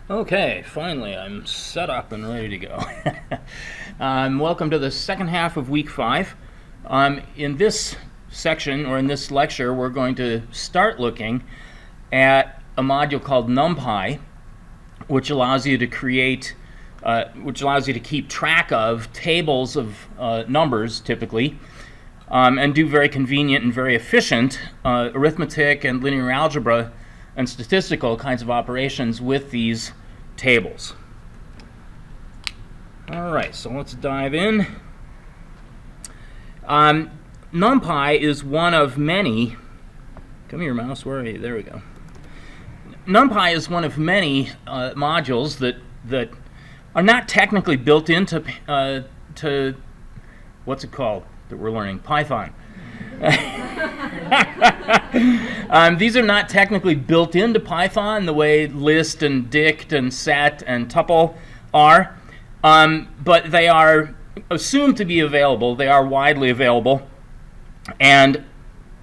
Okay, finally I'm set up and ready to go. Welcome to the second half of week 5. In this section, or in this lecture, we're going to start looking at a module called NumPy, which allows you to keep track of tables of numbers, typically, and do very convenient and very efficient arithmetic and linear algebra and statistical kinds of operations with these tables. All right, so let's dive in. NumPy is one of many. Come here, mouse. Where are you? There we go. NumPy is one of many modules that are not technically built into to what's it called that we're learning? Python. These are not technically built into Python the way list and dict and set and tuple are, but they are assumed to be available. They are widely available. And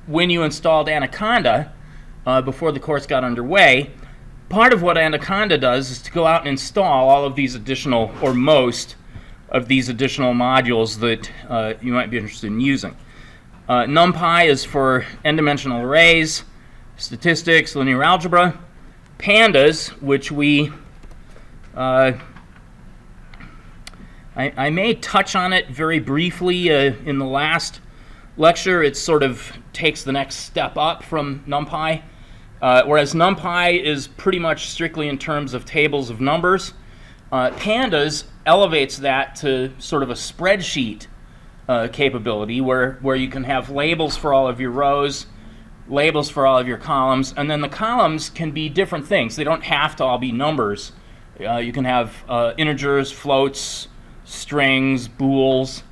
when you installed Anaconda, before the course got underway, part of what Anaconda does is to go out and install all of these additional, or most of these additional modules that you might be interested in using. NumPy is for n-dimensional arrays, statistics, linear algebra. Pandas, which I may touch on it very briefly in the last lecture. It sort of takes the next step up from NumPy, whereas NumPy is pretty much strictly in terms of tables of numbers. Pandas elevates that to sort of a spreadsheet capability where you can have labels for all of your rows, labels for all of your columns, and then the columns can be different things. They don't have to all be numbers. You can have integers, floats, strings, bools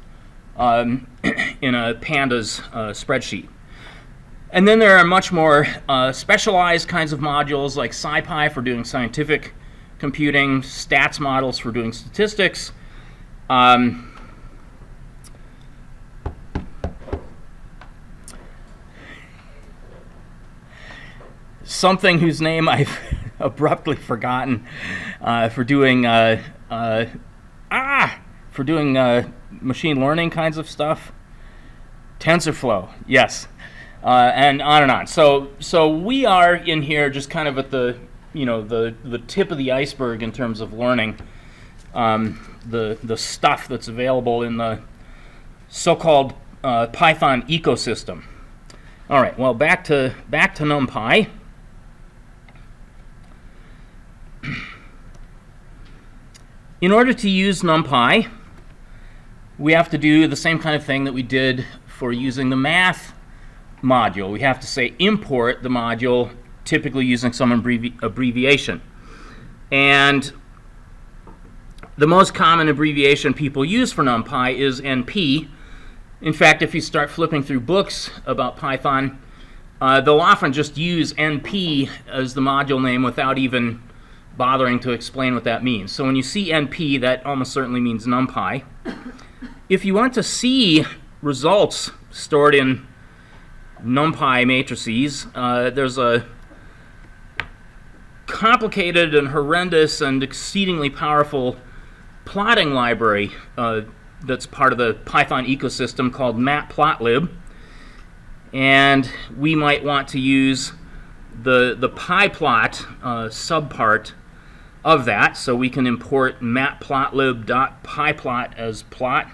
in a pandas spreadsheet. And then there are much more specialized kinds of modules like SciPy for doing scientific computing, stats models for doing statistics, something whose name I've abruptly forgotten for doing machine learning kinds of stuff. TensorFlow, yes, and on. So we are in here just kind of at the tip of the iceberg in terms of learning the stuff that's available in the so-called Python ecosystem. All right, well, back to NumPy. In order to use NumPy, we have to do the same kind of thing that we did for using the math module. We have to say import the module, typically using some abbreviation. And the most common abbreviation people use for NumPy is NP. In fact, if you start flipping through books about Python, they'll often just use NP as the module name without even bothering to explain what that means. So when you see NP, that almost certainly means NumPy. If you want to see results stored in NumPy matrices, there's a complicated and horrendous and exceedingly powerful plotting library that's part of the Python ecosystem called matplotlib. And we might want to use the pyplot subpart of that, so we can import matplotlib.pyplot as plot.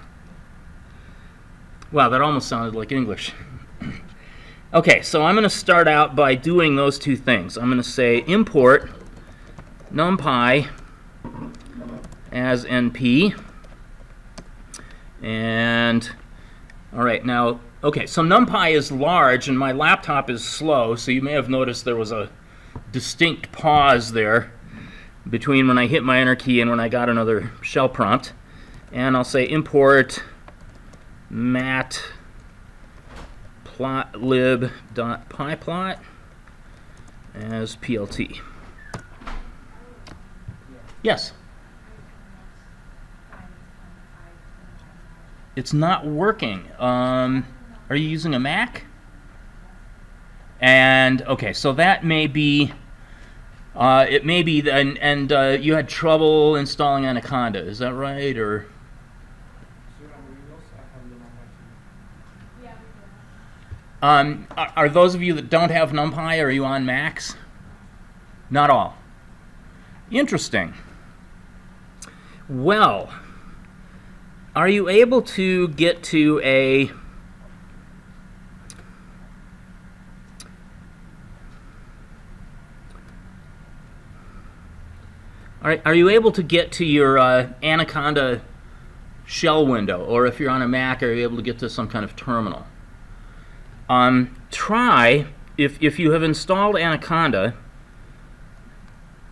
Wow, that almost sounded like English. Okay, so I'm going to start out by doing those two things. I'm going to say import NumPy as NP. And, all right, now, okay, so NumPy is large and my laptop is slow, so you may have noticed there was a distinct pause there between when I hit my enter key and when I got another shell prompt. And I'll say import matplotlib.pyplot as PLT. Yes? It's not working. Are you using a Mac? And okay, so that may be It may be, and you had trouble installing Anaconda, is that right? Or are those of you that don't have NumPy, are you on Macs? Not all. Interesting. Well, are you able to get to a Are you able to get to your Anaconda shell window, or if you're on a Mac, are you able to get to some kind of terminal? Try, if you have installed Anaconda,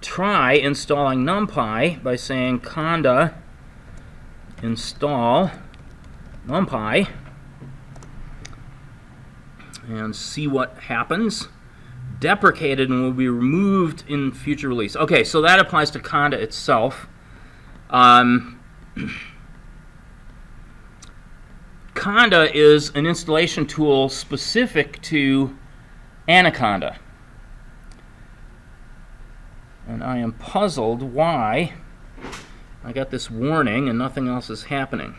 try installing NumPy by saying conda install NumPy and see what happens. Deprecated and will be removed in future release. Okay, so that applies to conda itself. Conda is an installation tool specific to Anaconda. And I am puzzled why I got this warning and nothing else is happening.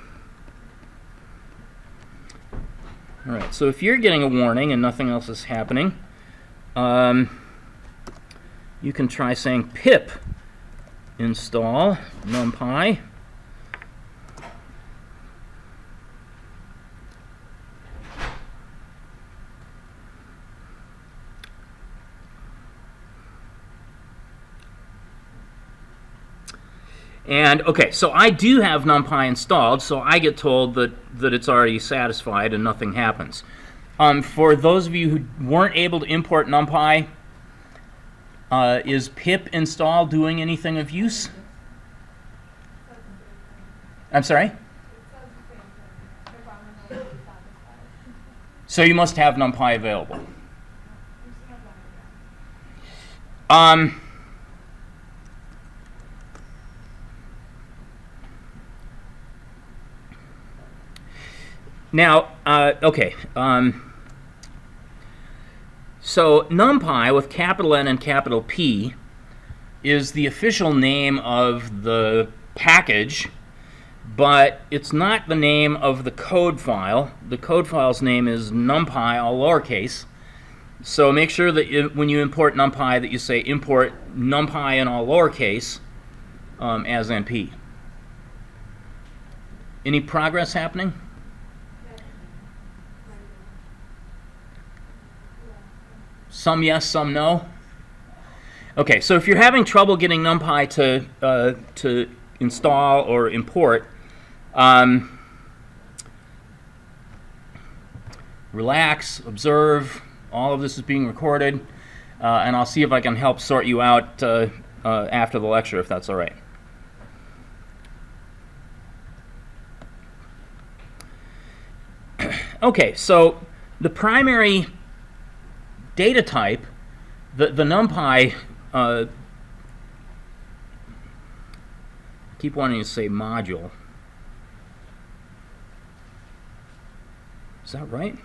All right, so if you're getting a warning and nothing else is happening, you can try saying pip install NumPy. And okay, so I do have NumPy installed, so I get told that it's already satisfied and nothing happens. For those of you who weren't able to import NumPy, is pip install doing anything of use? I'm sorry? So you must have NumPy available. Now, okay. So NumPy with capital N and capital P is the official name of the package, but it's not the name of the code file. The code file's name is NumPy, all lowercase. So make sure that when you import NumPy that you say import NumPy in all lowercase as NP. Any progress happening? Some yes, some no. Okay, so if you're having trouble getting NumPy to install or import, relax, observe. All of this is being recorded, and I'll see if I can help sort you out after the lecture, if that's all right. Okay, so the primary data type, the NumPy, keep wanting to say module. Is that right?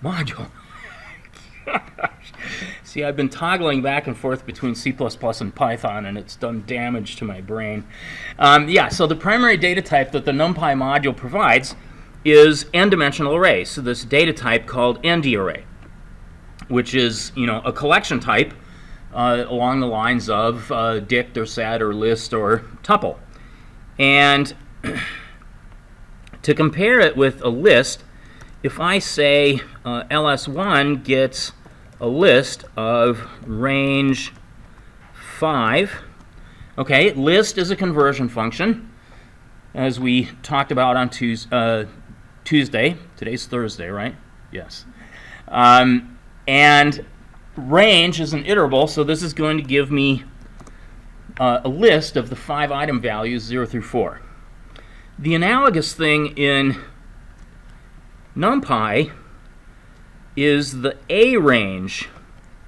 Module. See, I've been toggling back and forth between C++ and Python, and it's done damage to my brain. Yeah, so the primary data type that the NumPy module provides is n-dimensional array. So this data type called ND array, which is, a collection type along the lines of dict or set or list or tuple. And to compare it with a list, if I say ls1 gets a list of range 5, okay, list is a conversion function, as we talked about on Tuesday. Today's Thursday, right? Yes. And range is an iterable, so this is going to give me a list of the 5 item values 0 through 4. The analogous thing in NumPy is the arange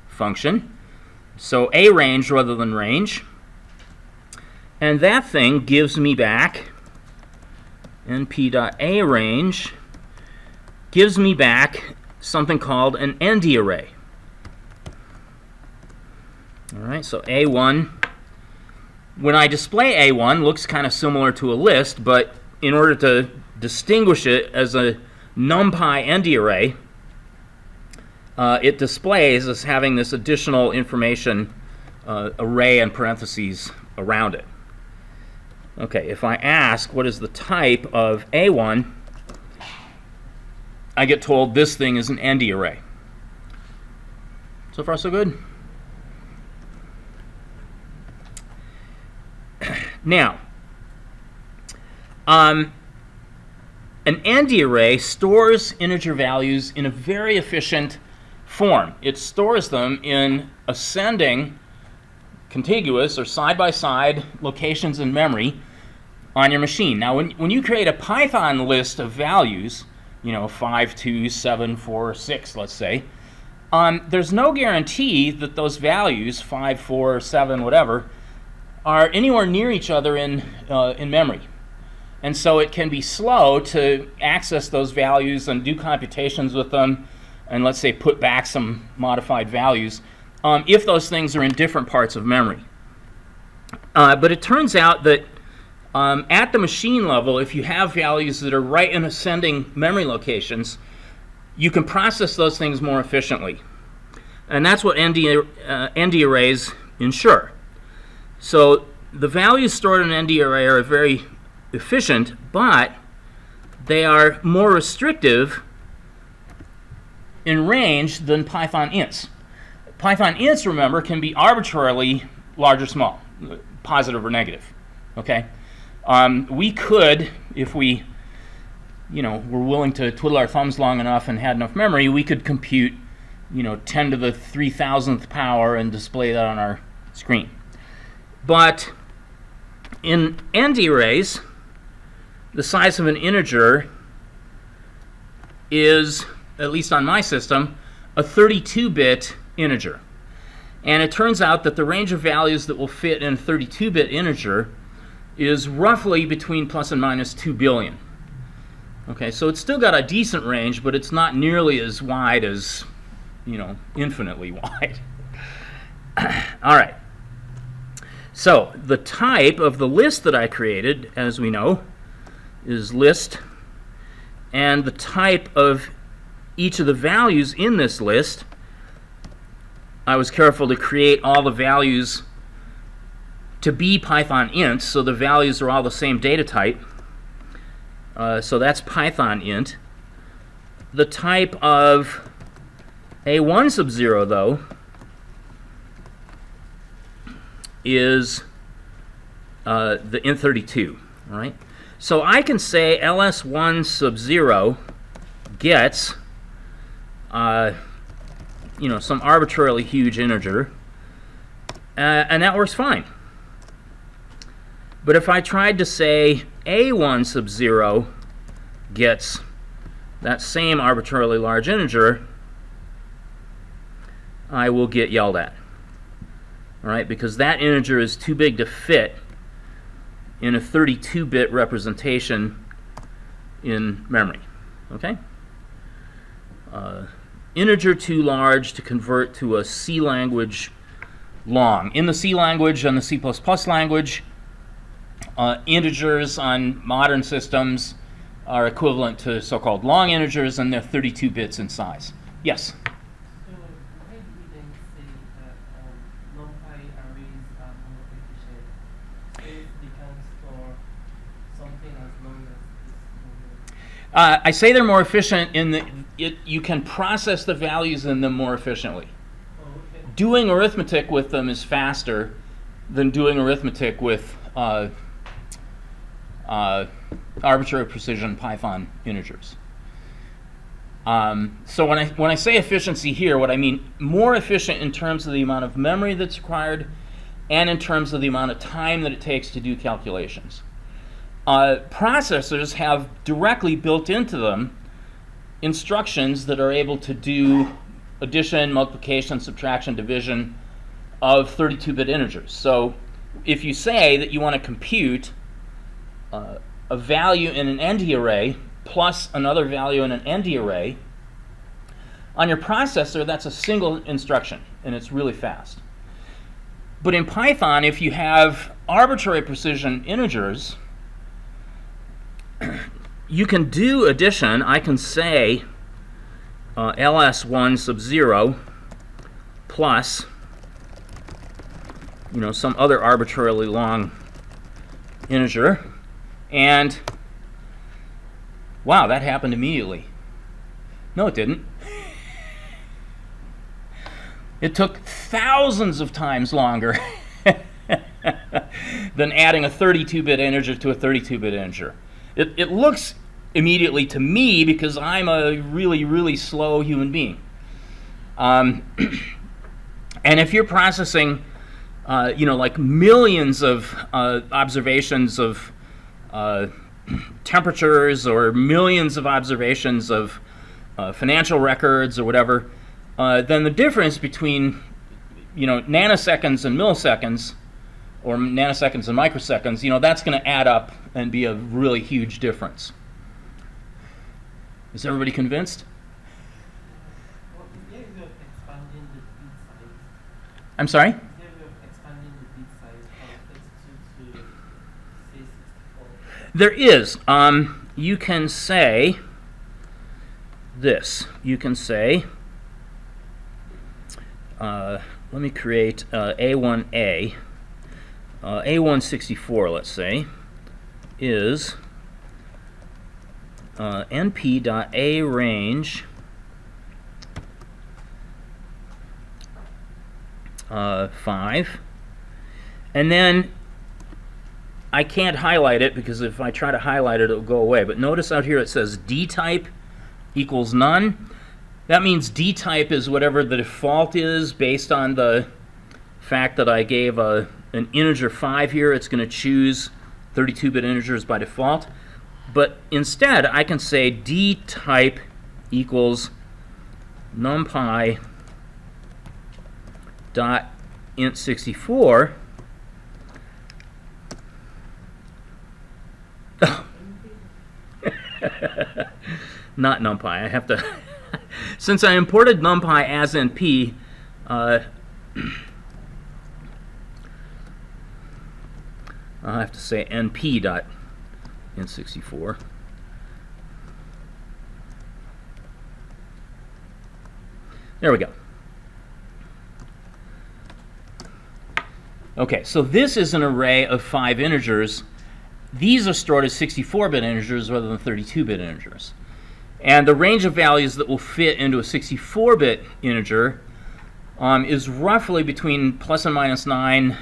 function, so arange rather than range, and that thing gives me back np.arange gives me back something called an ND array. All right, so A1. When I display A1, looks kind of similar to a list, but in order to distinguish it as a NumPy ND array, it displays as having this additional information array and parentheses around it. Okay, if I ask what is the type of A1, I get told this thing is an ND array. So far, so good. Now, an ND array stores integer values in a very efficient form. It stores them in ascending, contiguous, or side-by-side locations in memory on your machine. Now, when you create a Python list of values, 5, 2, 7, 4, 6, let's say, there's no guarantee that those values, 5, 4, 7, whatever, are anywhere near each other in memory. And so it can be slow to access those values and do computations with them, and let's say put back some modified values, if those things are in different parts of memory. But it turns out that at the machine level, if you have values that are right in ascending memory locations, you can process those things more efficiently. And that's what ND arrays ensure. So the values stored in an ND array are very efficient, but they are more restrictive in range than Python ints. Python ints, remember, can be arbitrarily large or small, positive or negative. Okay, we could, if we, were willing to twiddle our thumbs long enough and had enough memory, we could compute, 10 to the 3,000th power and display that on our screen. But in ND arrays, the size of an integer is, at least on my system, a 32-bit integer. And it turns out that the range of values that will fit in a 32-bit integer is roughly between plus and minus 2 billion. Okay, so it's still got a decent range, but it's not nearly as wide as, infinitely wide. All right. So the type of the list that I created, as we know, is list, and the type of each of the values in this list, I was careful to create all the values to be Python ints, so the values are all the same data type. So that's Python int. The type of A1 sub 0, though, is the int32, right? So I can say ls1 sub 0 gets some arbitrarily huge integer, and that works fine. But if I tried to say a1 sub 0 gets that same arbitrarily large integer, I will get yelled at. All right, because that integer is too big to fit in a 32-bit representation in memory. Okay? Integer too large to convert to a C language long. In the C language and the C++ language, integers on modern systems are equivalent to so-called long integers, and they're 32 bits in size. Yes? So why do we then say that NumPy arrays are more efficient if they can store something as long as this number? I say they're more efficient in that you can process the values in them more efficiently. Oh, okay. Doing arithmetic with them is faster than doing arithmetic with arbitrary precision Python integers. So when I say efficiency here, what I mean more efficient in terms of the amount of memory that's required and in terms of the amount of time that it takes to do calculations. Processors have directly built into them instructions that are able to do addition, multiplication, subtraction, division of 32-bit integers. So if you say that you want to compute a value in an ND array plus another value in an ND array, on your processor that's a single instruction and it's really fast. But in Python, if you have arbitrary precision integers, you can do addition. I can say ls1 sub 0 plus, some other arbitrarily long integer, and wow, that happened immediately. No, it didn't. It took thousands of times longer than adding a 32-bit integer to a 32-bit integer. It looks immediately to me because I'm a really, really slow human being. And if you're processing, like millions of observations of temperatures or millions of observations of financial records or whatever, then the difference between nanoseconds and milliseconds, or nanoseconds and microseconds, that's going to add up and be a really huge difference. Is everybody convinced? What is there a way of expanding the bit size? I'm sorry? Is there a way of expanding the bit size from 32 to, say, 64? There is. You can say this. You can say, let me create A1A. A164, let's say, is np.arange 5, and then I can't highlight it because if I try to highlight it, it'll go away. But notice out here it says dtype equals none. That means dtype is whatever the default is based on the fact that I gave an integer 5 here. It's going to choose 32-bit integers by default. But instead, I can say dtype equals numpy dot int64. Not numpy. I have to since I imported numpy as np, I'll have to say np.int64. There we go. Okay, so this is an array of 5 integers. These are stored as 64-bit integers rather than 32-bit integers. And the range of values that will fit into a 64-bit integer is roughly between plus and minus 9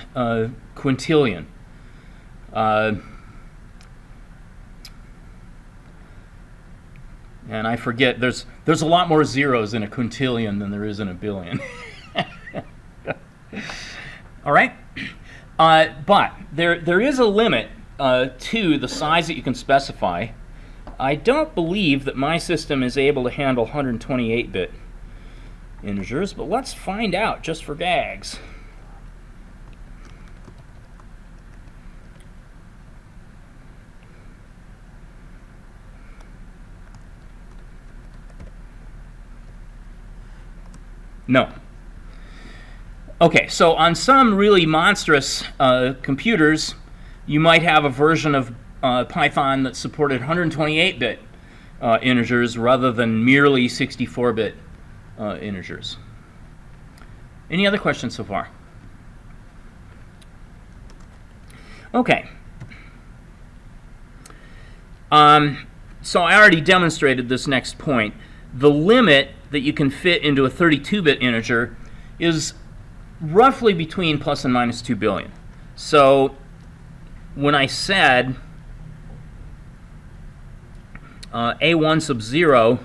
quintillion. And I forget, there's a lot more zeros in a quintillion than there is in a billion. All right? But there is a limit to the size that you can specify. I don't believe that my system is able to handle 128-bit integers, but let's find out just for gags. No. Okay, so on some really monstrous computers, you might have a version of Python that supported 128-bit integers rather than merely 64-bit integers. Any other questions so far? Okay. So I already demonstrated this next point. The limit that you can fit into a 32-bit integer is roughly between plus and minus 2 billion. So when I said A1 sub 0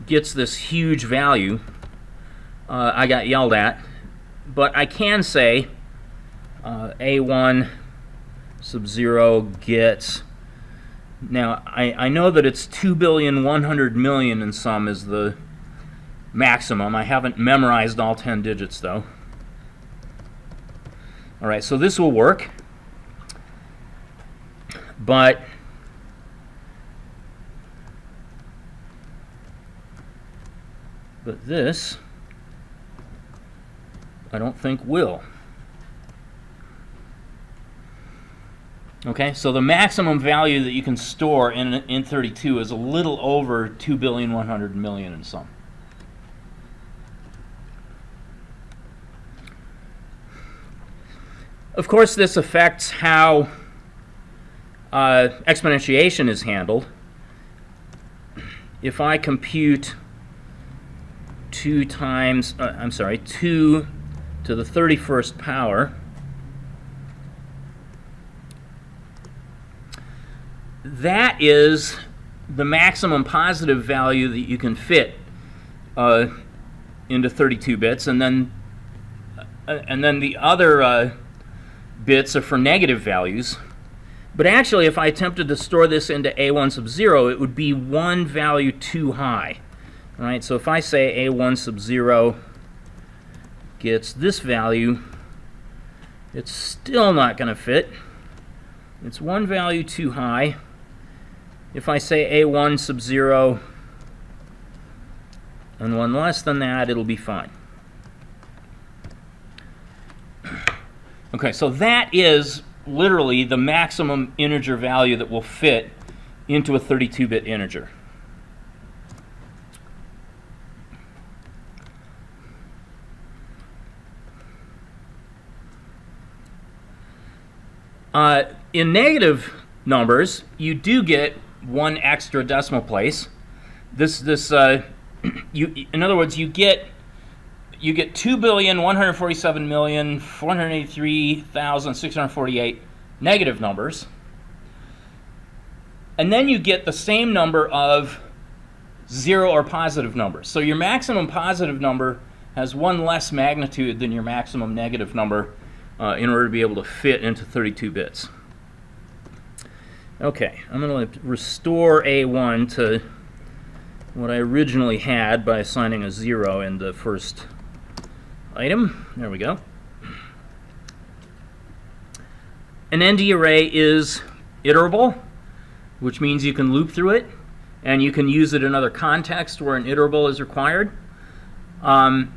gets this huge value, I got yelled at. But I can say A1 sub 0 gets, now I know that it's 2,100,000,000 in sum is the maximum. I haven't memorized all 10 digits though. All right, so this will work. But this I don't think will. Okay, so the maximum value that you can store in Int32 is a little over 2,100,000,000 and some. Of course, this affects how exponentiation is handled. If I compute 2 to the 31st power, that is the maximum positive value that you can fit into 32 bits, and then the other bits are for negative values. But actually, if I attempted to store this into A1 sub 0, it would be one value too high. All right, so if I say A1 sub 0 gets this value, it's still not going to fit. It's one value too high. If I say A1 sub 0 and one less than that, it'll be fine. Okay, so that is literally the maximum integer value that will fit into a 32-bit integer. In negative numbers, you do get one extra decimal place. In other words, you get 2,147,483,648 negative numbers, and then you get the same number of 0 or positive numbers. So your maximum positive number has one less magnitude than your maximum negative number in order to be able to fit into 32 bits. Okay, I'm going to restore A1 to what I originally had by assigning a 0 in the first item. There we go. An ND array is iterable, which means you can loop through it, and you can use it in other contexts where an iterable is required. An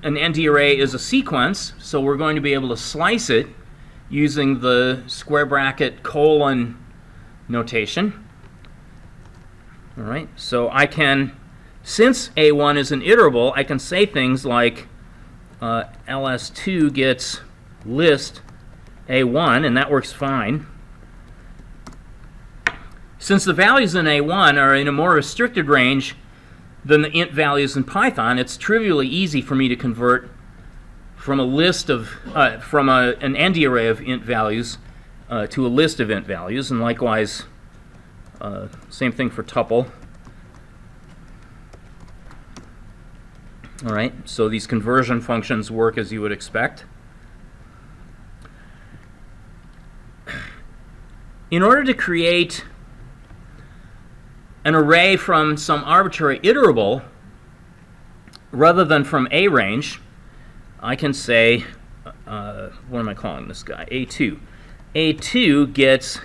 ND array is a sequence, so we're going to be able to slice it using the square bracket colon notation. All right, so I can, since A1 is an iterable, I can say things like ls2 gets list A1, and that works fine. Since the values in A1 are in a more restricted range than the int values in Python, it's trivially easy for me to convert from a list of an ND array of int values to a list of int values, and likewise, same thing for tuple. All right, so these conversion functions work as you would expect. In order to create an array from some arbitrary iterable, rather than from a range, I can say, what am I calling this guy? A2. A2 gets,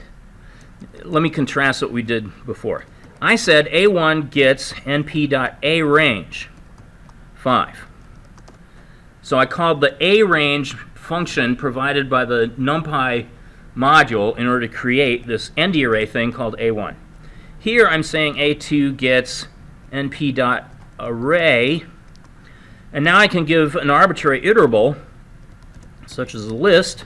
let me contrast what we did before. I said A1 gets np.arange 5. So I called the arange function provided by the NumPy module in order to create this ND array thing called A1. Here I'm saying A2 gets np.array, and now I can give an arbitrary iterable, such as a list,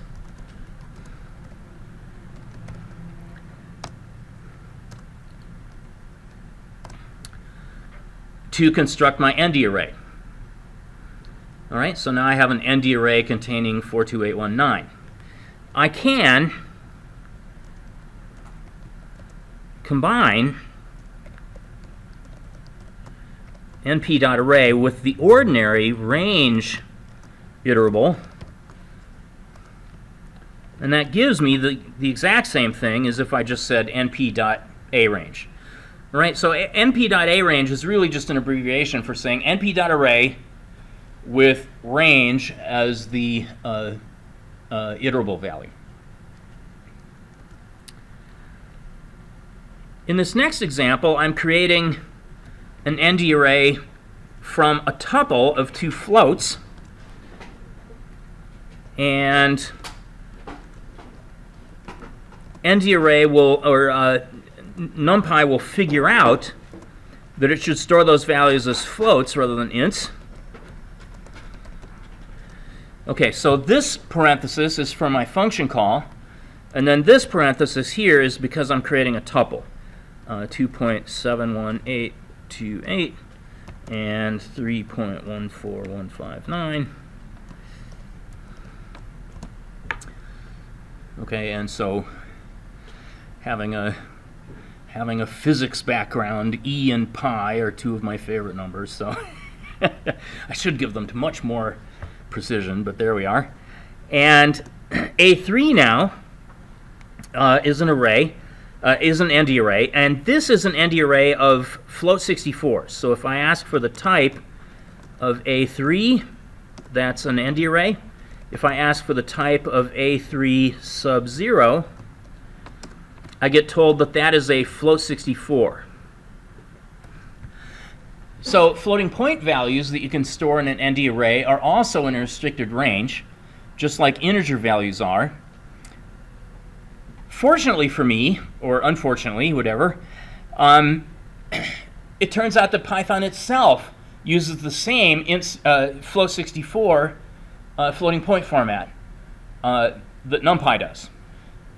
to construct my ND array. All right, so now I have an ND array containing 42819. I can combine np.array with the ordinary range iterable, and that gives me the exact same thing as if I just said np.arange. All right, so np.arange is really just an abbreviation for saying np.array with range as the iterable value. In this next example, I'm creating an ND array from a tuple of two floats, and NdArray will, or NumPy will figure out that it should store those values as floats rather than ints. Okay, so this parenthesis is for my function call, and then this parenthesis here is because I'm creating a tuple, 2.71828 and 3.14159. Okay, and so having a physics background, E and pi are two of my favorite numbers, so I should give them to much more precision, but there we are. And A3 now is an array, is an NdArray, and this is an NdArray of float 64. So if I ask for the type of A3, that's an NdArray. If I ask for the type of A3 sub 0, I get told that that is a float 64. So floating point values that you can store in an NdArray are also in a restricted range, just like integer values are. Fortunately for me, or unfortunately, whatever, it turns out that Python itself uses the same float 64 floating point format that NumPy does.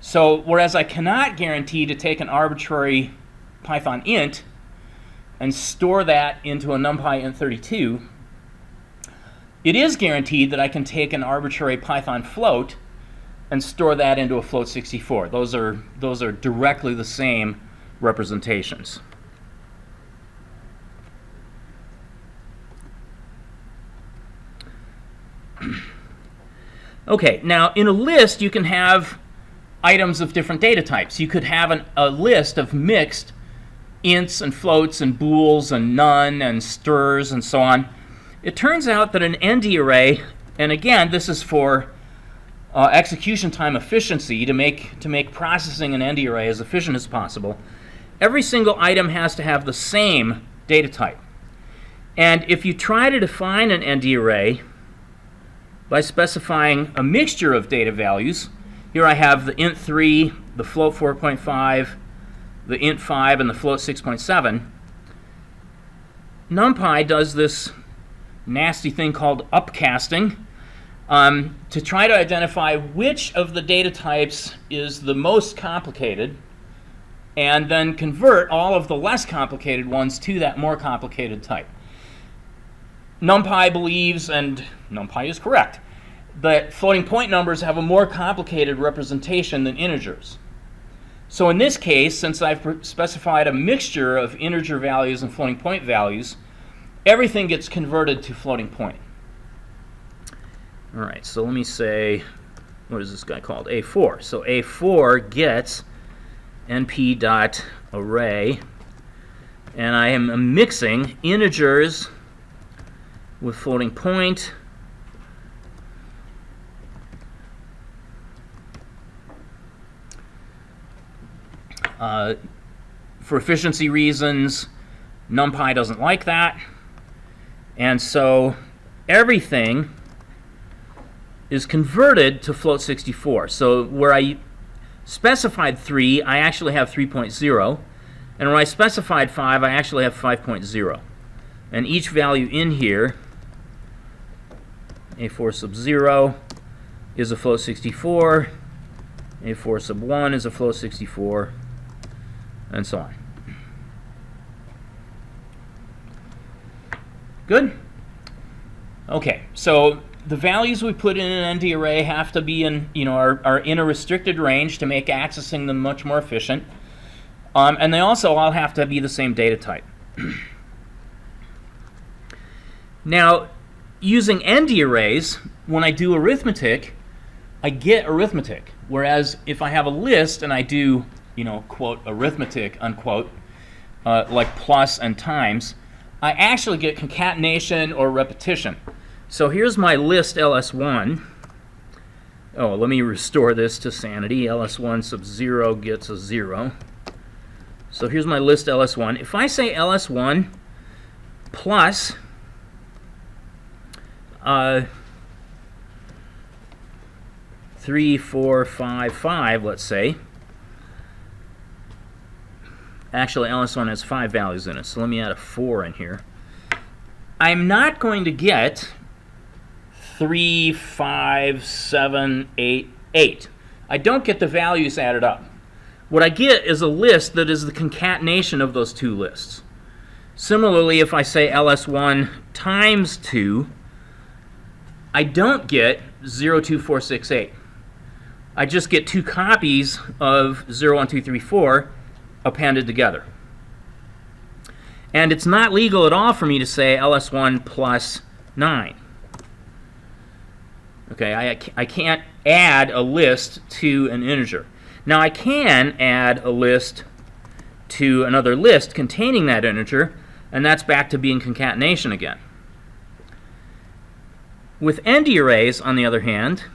So whereas I cannot guarantee to take an arbitrary Python int and store that into a NumPy int32, it is guaranteed that I can take an arbitrary Python float and store that into a float 64. Those are directly the same representations. Okay, now in a list you can have items of different data types. You could have a list of mixed ints and floats and bools and none and stirs and so on. It turns out that an NdArray, and again this is for execution time efficiency, to make processing an NdArray as efficient as possible, every single item has to have the same data type. And if you try to define an NdArray by specifying a mixture of data values, here I have the int3, the float 4.5, the int5, and the float 6.7, NumPy does this nasty thing called upcasting to try to identify which of the data types is the most complicated and then convert all of the less complicated ones to that more complicated type. NumPy believes, and NumPy is correct, that floating point numbers have a more complicated representation than integers. So in this case, since I've specified a mixture of integer values and floating point values, everything gets converted to floating point. All right, so let me say, what is this guy called? A4. So A4 gets np.array, and I am mixing integers with floating point. For efficiency reasons, NumPy doesn't like that, and so everything is converted to float 64. So where I specified 3, I actually have 3.0, and where I specified 5, I actually have 5.0. And each value in here, A4 sub 0 is a float 64, A4 sub 1 is a float 64, and so on. Good? Okay, so the values we put in an NdArray have to be in, are in a restricted range to make accessing them much more efficient. And they also all have to be the same data type. Now, using NdArrays, when I do arithmetic, I get arithmetic. Whereas if I have a list and I do, quote, arithmetic, unquote, like plus and times, I actually get concatenation or repetition. So here's my list ls1. Oh, let me restore this to sanity. ls1 sub 0 gets a 0. So here's my list ls1. If I say ls1 plus 3, 4, 5, 5, let's say. Actually, LS1 has 5 values in it, so let me add a 4 in here. I'm not going to get 3, 5, 7, 8, 8. I don't get the values added up. What I get is a list that is the concatenation of those two lists. Similarly, if I say LS1 times 2, I don't get 0, 2, 4, 6, 8. I just get two copies of 0, 1, 2, 3, 4 appended together. And it's not legal at all for me to say LS1 plus 9. Okay, I can't add a list to an integer. Now I can add a list to another list containing that integer, and that's back to being concatenation again. With ND arrays, on the other hand,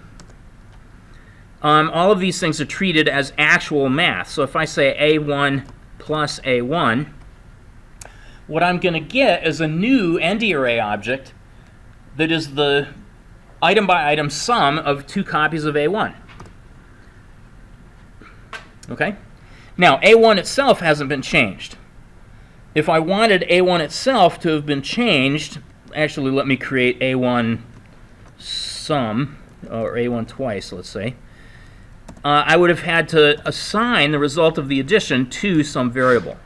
all of these things are treated as actual math. So if I say A1 plus A1, what I'm going to get is a new ND array object that is the item-by-item sum of two copies of A1. Okay? Now, A1 itself hasn't been changed. If I wanted A1 itself to have been changed, actually let me create A1 sum, or A1 twice, let's say. I would have had to assign the result of the addition to some variable.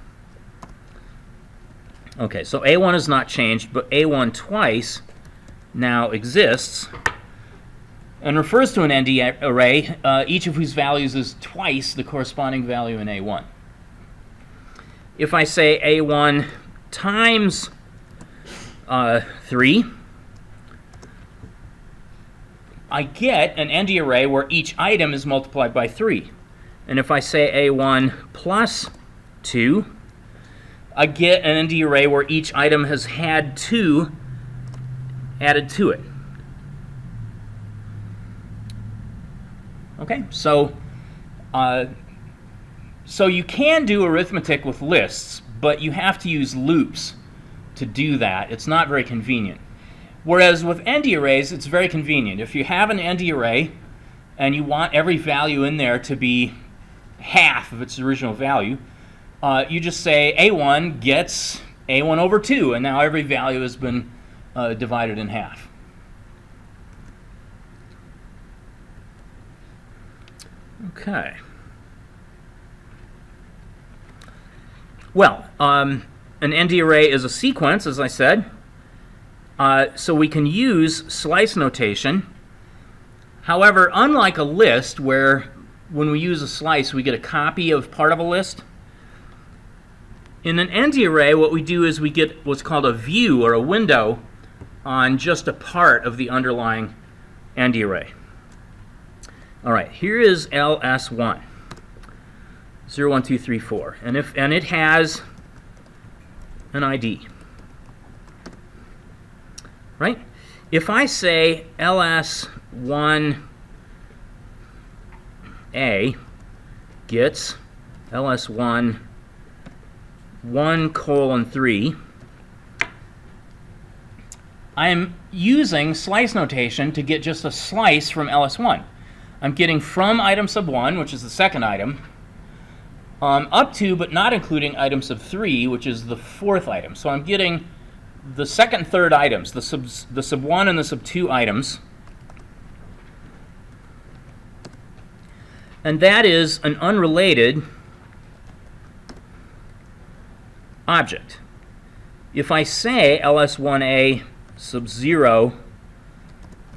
Okay, so A1 is not changed, but A1 twice now exists and refers to an ND array, each of whose values is twice the corresponding value in A1. If I say A1 times 3, I get an ND array where each item is multiplied by 3. And if I say A1 plus 2, I get an ND array where each item has had 2 added to it. Okay, so you can do arithmetic with lists, but you have to use loops to do that. It's not very convenient. Whereas with ND arrays, it's very convenient. If you have an ND array and you want every value in there to be half of its original value, you just say A1 gets A1 over 2, and now every value has been divided in half. Okay. Well, an ND array is a sequence, as I said. So we can use slice notation. However, unlike a list, where when we use a slice we get a copy of part of a list, in an ND array what we do is we get what's called a view or a window on just a part of the underlying ND array. All right, here is LS1, 0, 1, 2, 3, 4, and it has an ID. Right? If I say LS1A gets LS1 1:3, I am using slice notation to get just a slice from LS1. I'm getting from item sub 1, which is the second item, up to but not including item sub 3, which is the fourth item. So I'm getting the second and third items, the sub 1 and the sub 2 items. And that is an unrelated object. If I say LS1A sub 0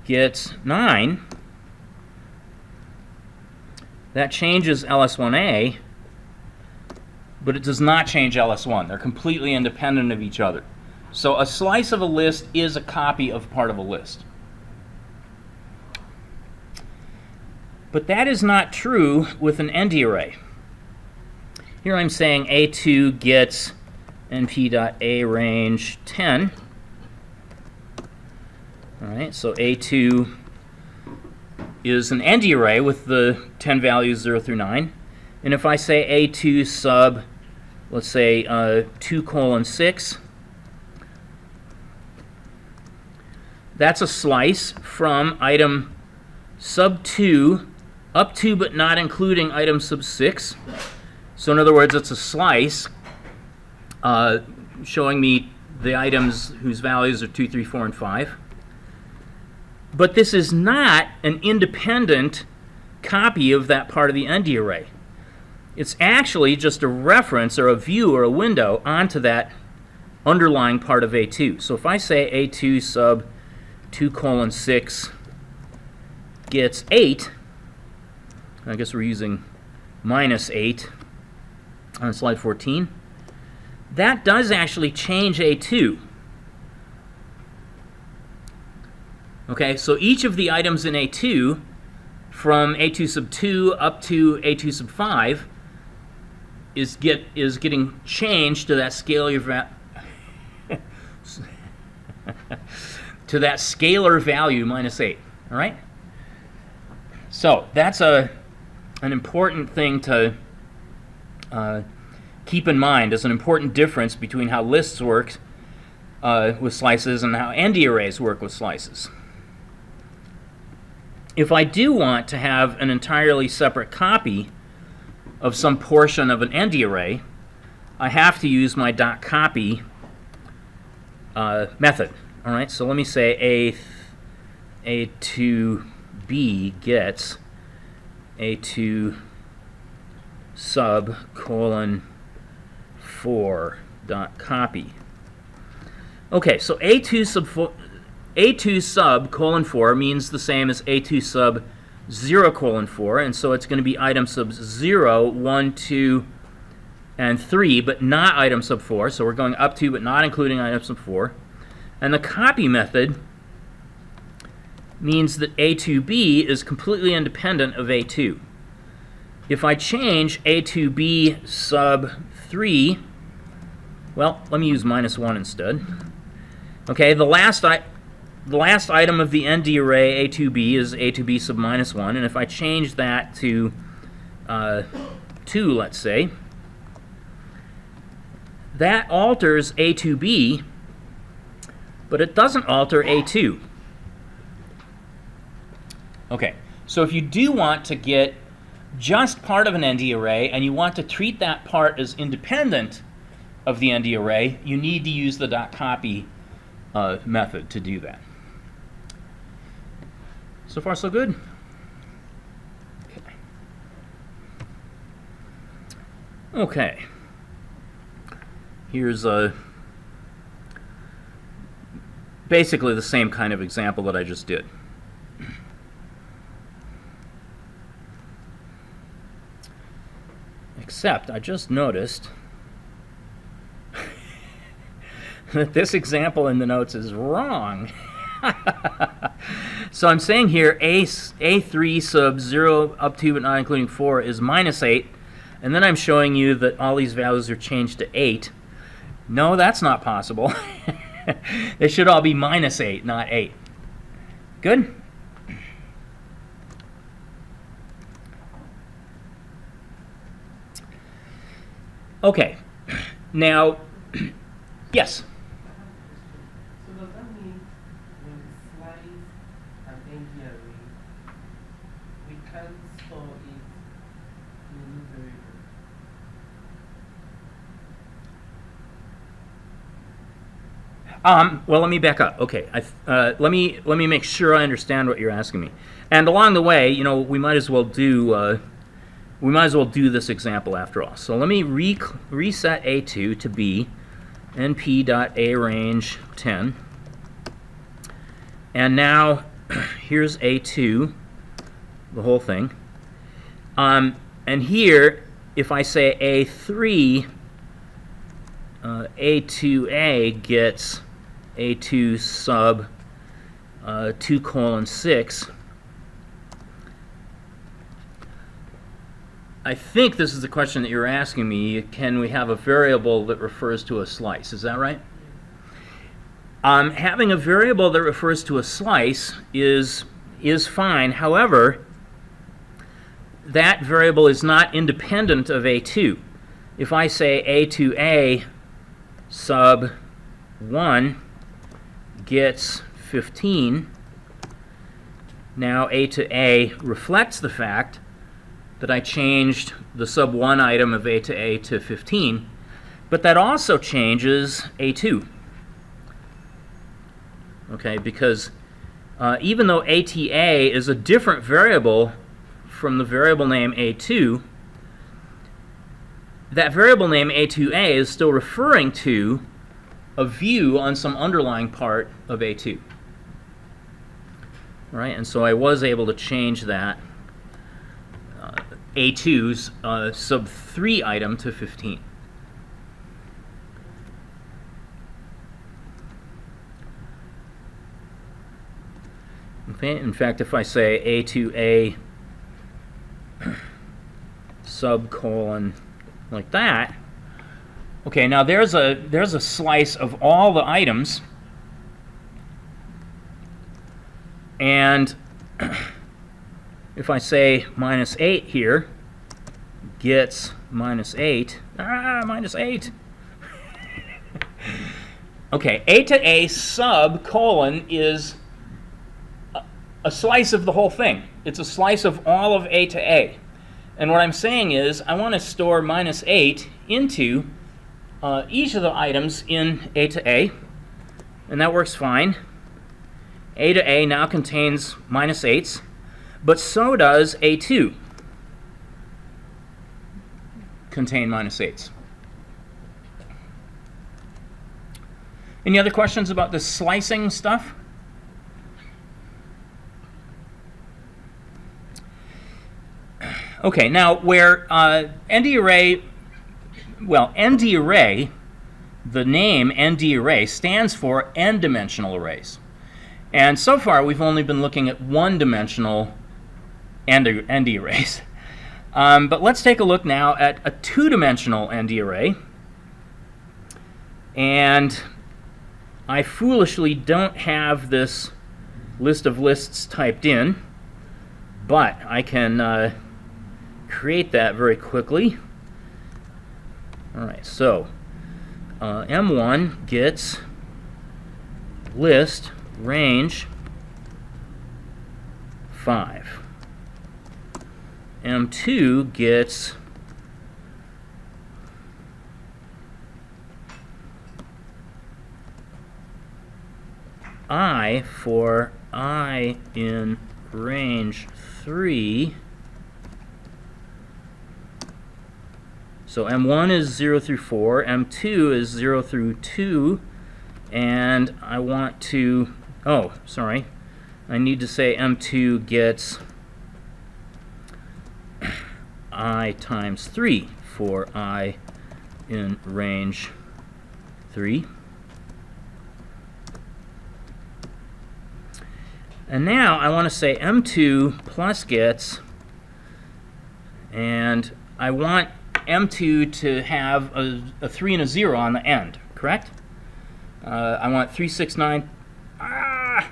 gets 9, that changes LS1A, but it does not change LS1. They're completely independent of each other. So a slice of a list is a copy of part of a list. But that is not true with an ND array. Here I'm saying A2 gets np.arange 10. All right, so A2 is an ND array with the 10 values 0 through 9. And if I say A2 sub, let's say 2:6, that's a slice from item sub 2 up to but not including item sub 6. So in other words, it's a slice showing me the items whose values are 2, 3, 4, and 5. But this is not an independent copy of that part of the ND array. It's actually just a reference or a view or a window onto that underlying part of A2. So if I say A2 sub 2:6 gets 8, I guess we're using minus 8 on slide 14, that does actually change A2. Okay, so each of the items in A2 from A2 sub 2 up to A2 sub 5 is getting changed to that scalar to that scalar value minus 8. All right. So that's an important thing to keep in mind as an important difference between how lists work with slices and how ND arrays work with slices. If I do want to have an entirely separate copy of some portion of an ND array, I have to use my .copy method. All right, so let me say A2B gets A2 sub colon 4 dot copy. Okay, so A2 sub colon 4 means the same as A2 sub 0 colon 4, and so it's going to be item subs 0, 1, 2, and 3, but not item sub 4. So we're going up to but not including item sub 4. And the copy method means that A2B is completely independent of A2. If I change A2B sub 3, well, let me use minus 1 instead. Okay, the last item of the ND array, A2B, is A2B sub minus 1, and if I change that to 2, let's say, that alters A2B, but it doesn't alter A2. Okay, so if you do want to get just part of an ND array and you want to treat that part as independent of the ND array, you need to use the .copy method to do that. So far, so good? Okay. Here's basically the same kind of example that I just did. Except I just noticed that this example in the notes is wrong. So I'm saying here A3 sub 0 up to but not including 4 is minus 8, and then I'm showing you that all these values are changed to 8. No, that's not possible. They should all be minus 8, not 8. Good? Okay. Now, yes? So does that mean when we slice an ND array, we can't store it in a new variable? Well, let me back up. Okay, let me make sure I understand what you're asking me. And along the way, you know, we might as well do this example after all. So let me reset A2 to be np.arange 10, and now here's A2, the whole thing. And here, if I say A3, A2A gets A2 sub 2:6. I think this is the question that you're asking me. Can we have a variable that refers to a slice? Is that right? Having a variable that refers to a slice is fine. However, that variable is not independent of A2. If I say A2A sub 1 gets 15, now A2A reflects the fact that I changed the sub 1 item of A to A to 15, but that also changes A2. Okay, because even though ATA is a different variable from the variable name A2, that variable name A2A is still referring to a view on some underlying part of A2. All right, and so I was able to change that A2's sub 3 item to 15. Okay, in fact, if I say A2A subcolon like that, okay, now there's a slice of all the items, and if I say minus 8 here, gets minus 8, minus 8. Okay, A to A subcolon is a slice of the whole thing. It's a slice of all of A to A. And what I'm saying is I want to store minus 8 into each of the items in A to A, and that works fine. A to A now contains minus 8s, but so does A2 contain minus 8s. Any other questions about this slicing stuff? Okay, now where ND array, well, ND array, the name ND array stands for n-dimensional arrays. And so far we've only been looking at one-dimensional ND arrays. But let's take a look now at a two-dimensional ND array. And I foolishly don't have this list of lists typed in, but I can create that very quickly. All right, so M1 gets list range 5. M2 gets I for I in range 3. So M1 is 0 through 4, M2 is 0 through 2, and I want to, oh, sorry, I need to say M2 gets I times 3 for I in range 3. And now I want to say M2 plus gets, and I want M2 to have a 3 and a 0 on the end, correct? I want 369. I'm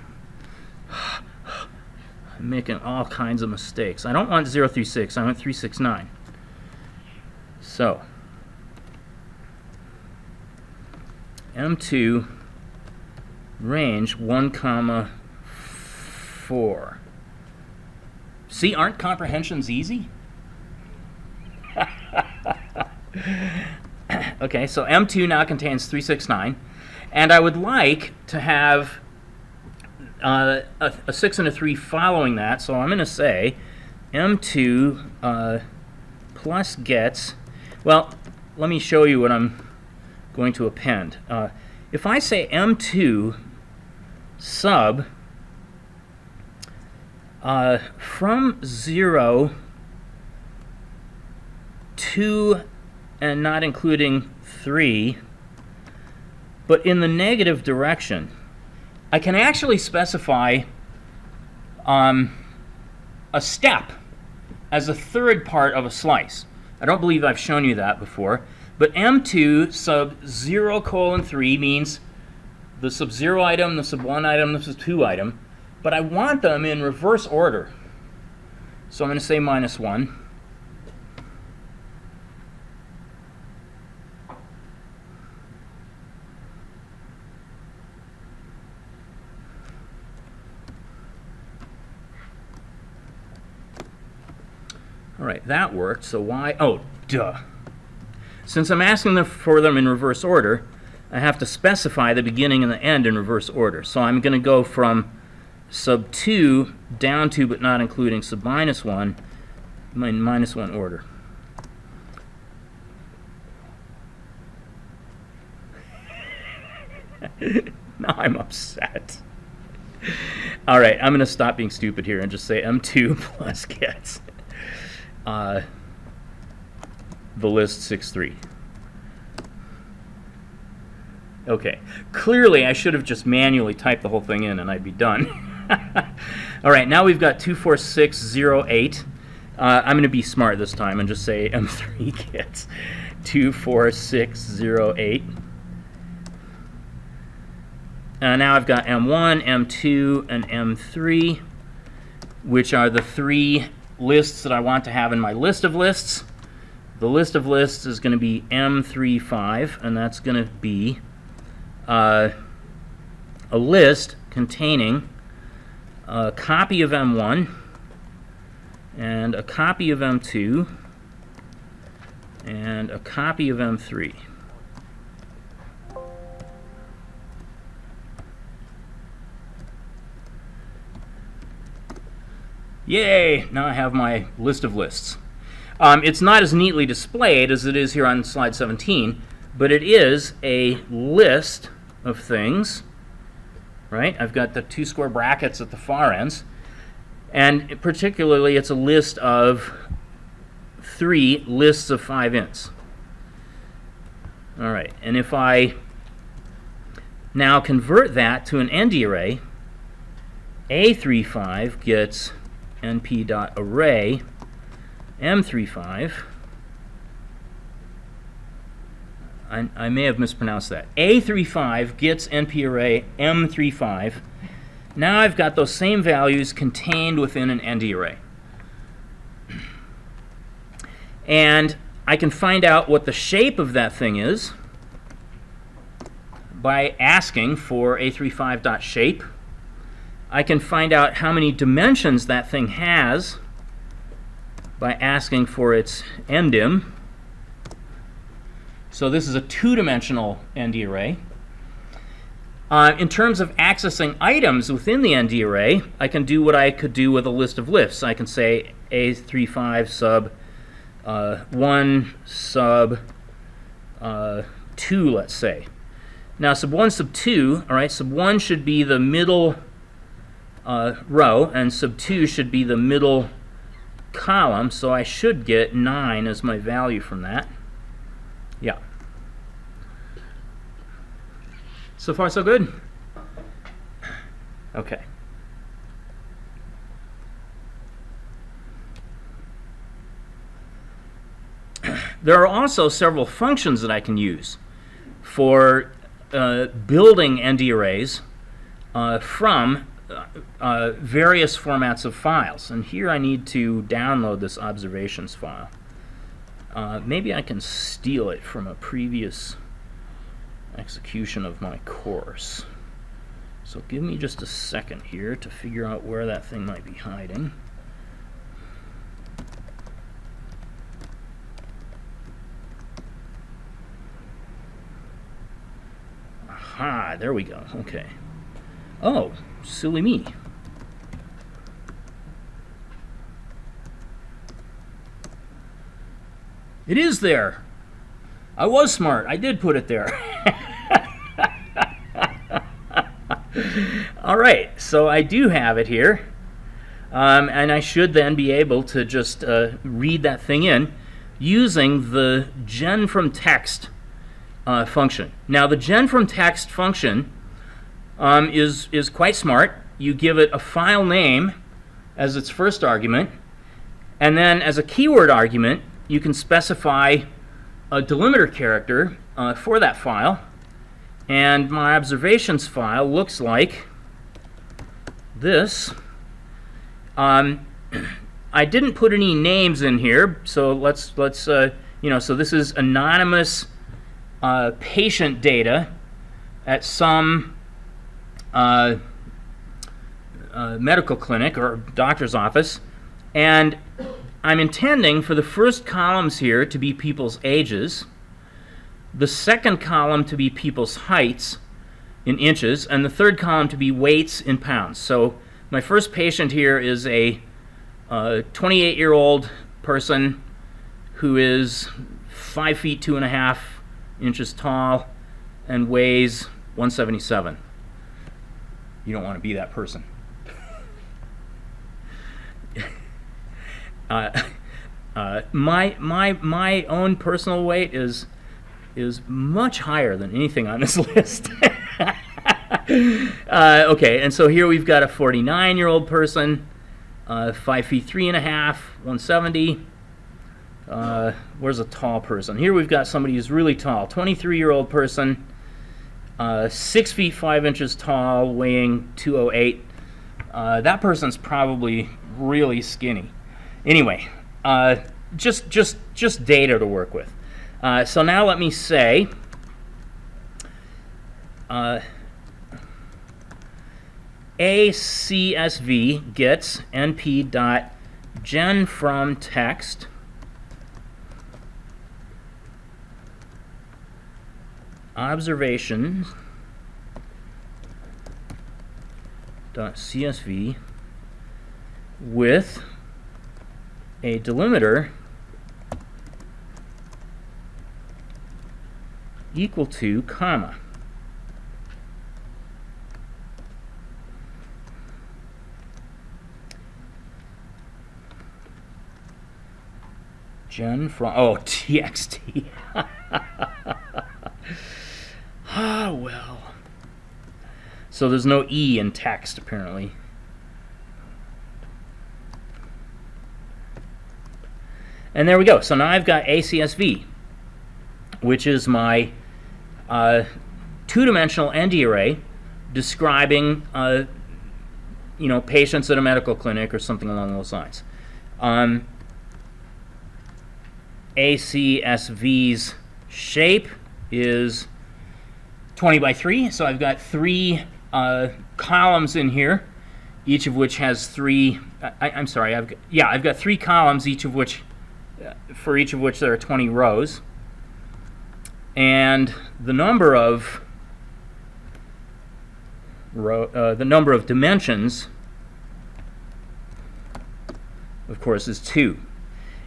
making all kinds of mistakes. I don't want 036. I want 369. So M2 range 1 comma 4. See, aren't comprehensions easy? Okay, so M2 now contains 369, and I would like to have a 6 and a 3 following that, so I'm going to say M2 plus gets, well, let me show you what I'm going to append. If I say M2 sub from 0 to and not including 3, but in the negative direction, I can actually specify a step as a third part of a slice. I don't believe I've shown you that before, but M2 sub 0 colon 3 means the sub 0 item, the sub 1 item, the sub 2 item, but I want them in reverse order. So I'm going to say minus 1. All right, that worked. So why? Oh, duh. Since I'm asking them for them in reverse order, I have to specify the beginning and the end in reverse order. So I'm going to go from sub 2 down to, but not including, sub minus 1, in minus 1 order. Now I'm upset. All right, I'm going to stop being stupid here and just say M2 plus gets the list 6.3. Okay, clearly I should have just manually typed the whole thing in and I'd be done. All right, now we've got 24608. I'm going to be smart this time and just say M3 gets 24608. Now I've got M1, M2, and M3, which are the 3 lists that I want to have in my list of lists. The list of lists is going to be M35, and that's going to be a list containing a copy of M1 and a copy of M2 and a copy of M3. Yay! Now I have my list of lists. It's not as neatly displayed as it is here on slide 17, but it is a list of things, right? I've got the 2 square brackets at the far ends, and particularly it's a list of 3 lists of 5 ints. All right, and if I now convert that to an ND array, A35 gets np.array M35. I may have mispronounced that. A35 gets NP array M35. Now I've got those same values contained within an ND array. And I can find out what the shape of that thing is by asking for A35.shape. I can find out how many dimensions that thing has by asking for its MDIM. So this is a 2-dimensional ND array. In terms of accessing items within the ND array, I can do what I could do with a list of lists. I can say A35 sub 1 sub 2, let's say. Now sub 1 sub 2, all right, sub 1 should be the middle row, and sub 2 should be the middle column, so I should get 9 as my value from that. Yeah. So far, so good? Okay. There are also several functions that I can use for building ND arrays from various formats of files. And here I need to download this observations file. Maybe I can steal it from a previous execution of my course. So give me just a second here to figure out where that thing might be hiding. Aha, there we go. Okay. Oh, silly me. It is there. I was smart. I did put it there. All right, so I do have it here. And I should then be able to just read that thing in using the gen from text function. Now, the gen from text function is quite smart. You give it a file name as its first argument, and then as a keyword argument, you can specify a delimiter character for that file. And my observations file looks like this. I didn't put any names in here, so let's you know, so this is anonymous patient data at some medical clinic or doctor's office, and I'm intending for the first columns here to be people's ages, the second column to be people's heights in inches, and the third column to be weights in pounds. So my first patient here is a 28-year-old person who is 5 feet 2.5 inches tall and weighs 177. You don't want to be that person. My own personal weight is much higher than anything on this list. Okay, and so here we've got a 49-year-old person, 5 feet 3.5, 170. Where's a tall person? Here we've got somebody who's really tall, 23-year-old person, 6 feet 5 inches tall, weighing 208. That person's probably really skinny. Anyway, just data to work with. So now let me say ACSV gets np.gen from text observations .csv with a delimiter equal to comma. Gen from, oh, txt. Ah, well. So there's no E in text, apparently. And there we go. So now I've got ACSV, which is my two-dimensional ND array describing, patients at a medical clinic or something along those lines. ACSV's shape is 20 by 3, so I've got 3 columns in here, each of which has 3. I've got 3 columns, for each of which there are 20 rows, and the number of dimensions, of course, is 2.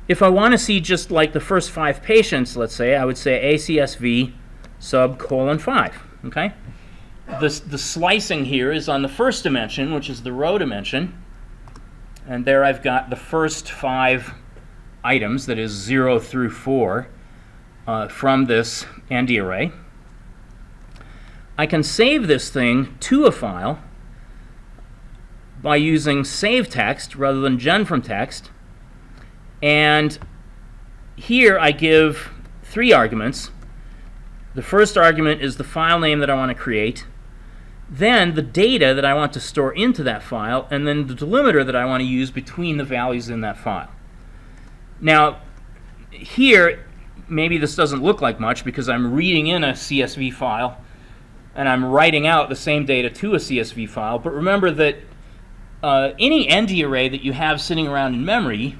If I want to see just like the first 5 patients, let's say, I would say ACSV sub colon 5. Okay, the slicing here is on the first dimension, which is the row dimension, and there I've got the first 5 items, that is 0 through 4, from this ND array. I can save this thing to a file by using save text rather than gen from text, and here I give 3 arguments. The first argument is the file name that I want to create, then the data that I want to store into that file, and then the delimiter that I want to use between the values in that file. Now, here, maybe this doesn't look like much because I'm reading in a CSV file and I'm writing out the same data to a CSV file, but remember that any ND array that you have sitting around in memory,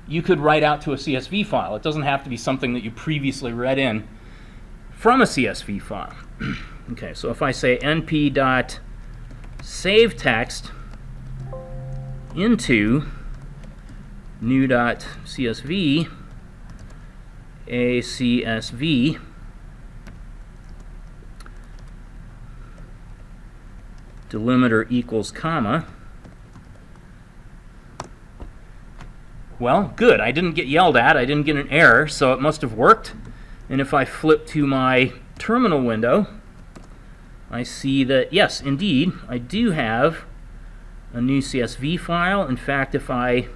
you could write out to a CSV file. It doesn't have to be something that you previously read in from a CSV file. Okay, so if I say np.saveText into new.csv ACSV delimiter equals comma, well, good. I didn't get yelled at. I didn't get an error, so it must have worked. And if I flip to my terminal window, I see that, yes, indeed, I do have a new CSV file. In fact, if I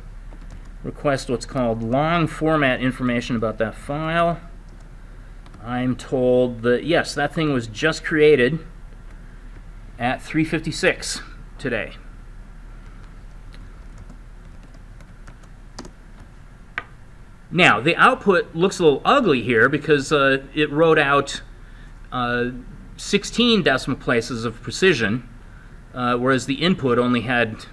request what's called long format information about that file, I'm told that, yes, that thing was just created at 3:56 today. Now, the output looks a little ugly here because it wrote out 16 decimal places of precision, whereas the input only had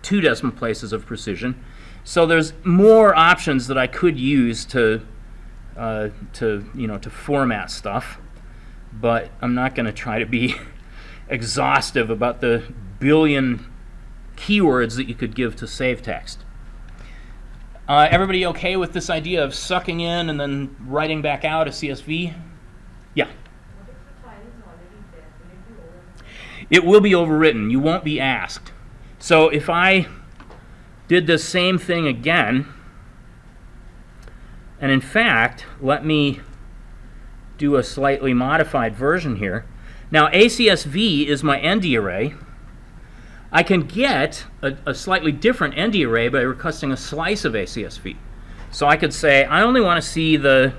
2 decimal places of precision. So there's more options that I could use to format stuff, but I'm not going to try to be exhaustive about the billion keywords that you could give to save text. Everybody okay with this idea of sucking in and then writing back out a CSV? Yeah. What if the file is already there? Will it be overwritten? It will be overwritten. You won't be asked. So if I did the same thing again, and in fact, let me do a slightly modified version here. Now, ACSV is my ND array. I can get a slightly different ND array by requesting a slice of ACSV. So I could say, I only want to see the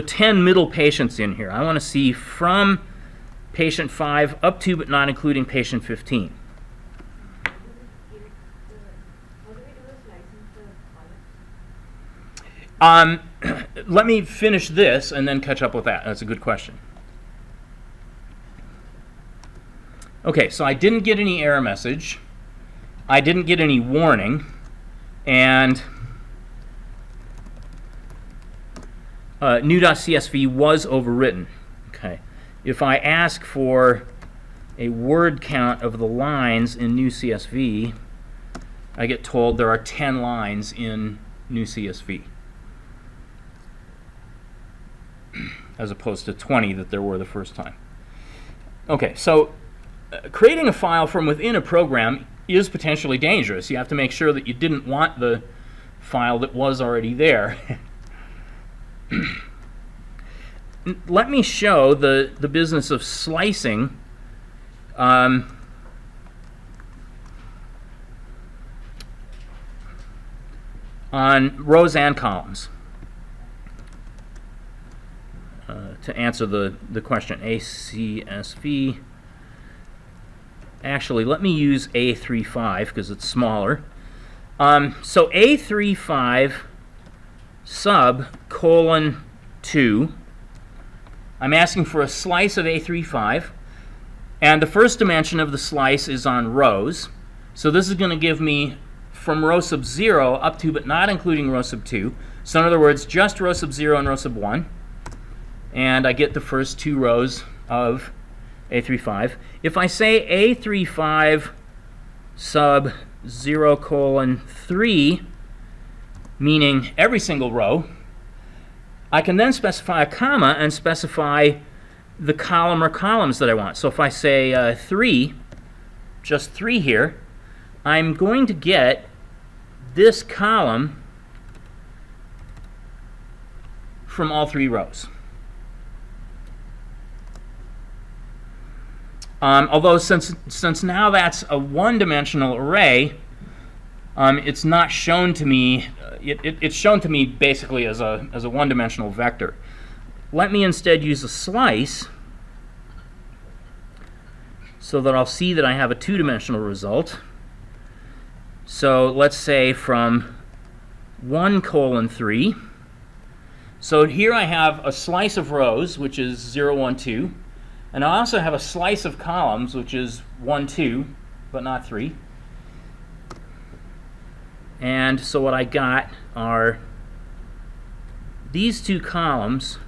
10 middle patients in here. I want to see from patient 5 up to but not including patient 15. How do we do the slicing for columns? Let me finish this and then catch up with that. That's a good question. Okay, so I didn't get any error message. I didn't get any warning. And new.csv was overwritten. Okay. If I ask for a word count of the lines in new CSV, I get told there are 10 lines in new CSV, as opposed to 20 that there were the first time. Okay, so creating a file from within a program is potentially dangerous. You have to make sure that you didn't want the file that was already there. Let me show the business of slicing on rows and columns to answer the question. ACSV. Actually, let me use A35 because it's smaller. So A35 sub colon 2. I'm asking for a slice of A35, and the first dimension of the slice is on rows. So this is going to give me from row sub 0 up to but not including row sub 2. So in other words, just row sub 0 and row sub 1. And I get the first 2 rows of A35. If I say A35 sub 0 colon 3, meaning every single row, I can then specify a comma and specify the column or columns that I want. So if I say 3, just 3 here, I'm going to get this column from all 3 rows. Although since now that's a one-dimensional array, it's not shown to me. It's shown to me basically as a one-dimensional vector. Let me instead use a slice so that I'll see that I have a two-dimensional result. So let's say from 1 colon 3. So here I have a slice of rows, which is 0, 1, 2. And I also have a slice of columns, which is 1, 2, but not 3. And so what I got are these 2 columns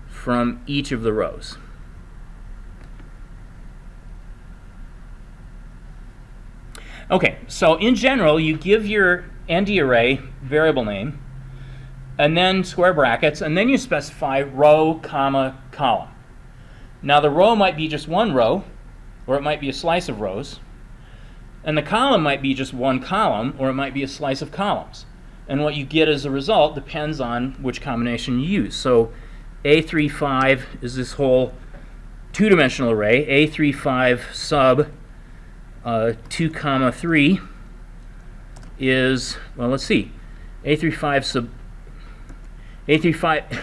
from each of the rows. Okay, so in general, you give your ND array variable name, and then square brackets, and then you specify row, comma, column. Now the row might be just one row, or it might be a slice of rows. And the column might be just one column, or it might be a slice of columns. And what you get as a result depends on which combination you use. So A35 is this whole two-dimensional array. A35 sub 2 comma 3 is, well, let's see. A35 sub A35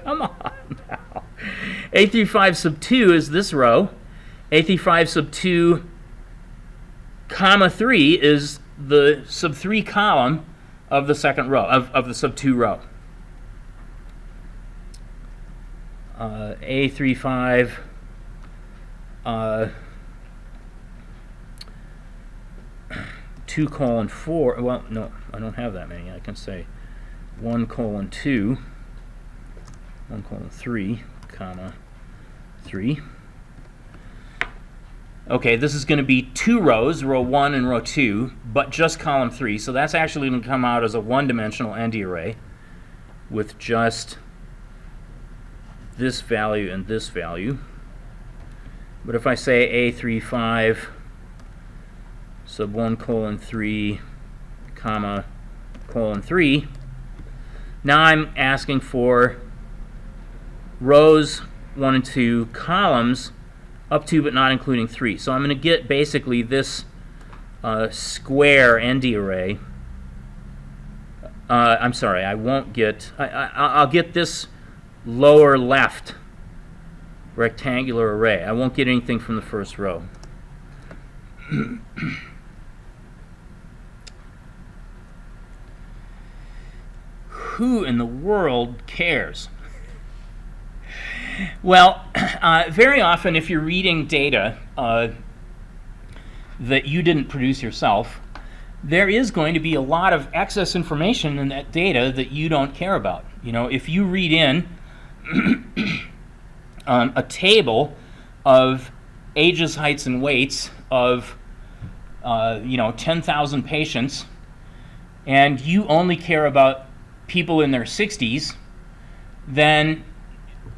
come on now. A35 sub 2 is this row. A35 sub 2 comma 3 is the sub 3 column of the second row, of the sub 2 row. A35 uh, 2:4. Well, no, I don't have that many. I can say 1:2, 1:3, comma 3. Okay, this is going to be 2 rows, row 1 and row 2, but just column 3. So that's actually going to come out as a one-dimensional ND array with just this value and this value. But if I say A35 sub 1:3, comma, :3, now I'm asking for rows 1 and 2, columns up to but not including 3. So I'm going to get basically this square ND array. I'm sorry, I won't get, I'll get this lower left rectangular array. I won't get anything from the first row. Who in the world cares? Well, very often if you're reading data that you didn't produce yourself, there is going to be a lot of excess information in that data that you don't care about. You know, if you read in a table of ages, heights, and weights of 10,000 patients, and you only care about people in their 60s, then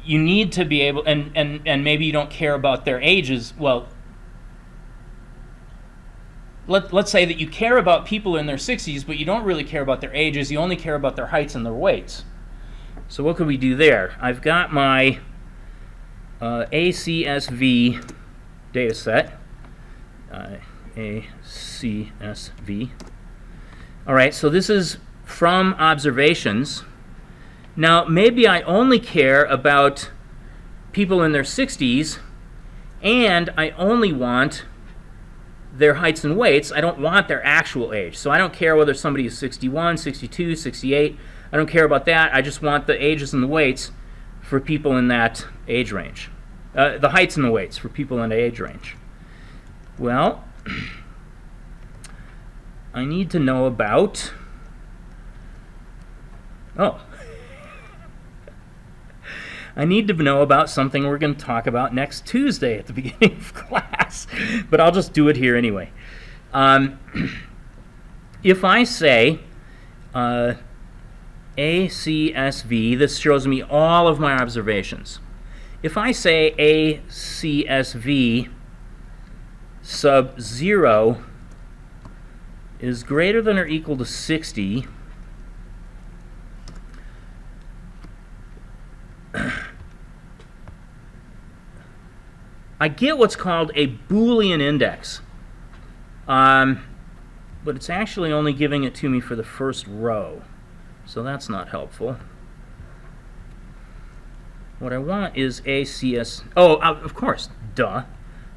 you need to be able, and maybe you don't care about their ages. Well, let's say that you care about people in their 60s, but you don't really care about their ages. You only care about their heights and their weights. So what can we do there? I've got my ACSV data set. ACSV. All right, so this is from observations. Now, maybe I only care about people in their 60s, and I only want their heights and weights. I don't want their actual age. So I don't care whether somebody is 61, 62, 68. I don't care about that. I just want the ages and the weights for people in that age range. The heights and the weights for people in the age range. Well, I need to know about... I need to know about something we're going to talk about next Tuesday at the beginning of class, but I'll just do it here anyway. If I say ACSV, this shows me all of my observations. If I say ACSV sub 0 is greater than or equal to 60, I get what's called a Boolean index, but it's actually only giving it to me for the first row, so that's not helpful. What I want is ACS... Oh, of course, duh.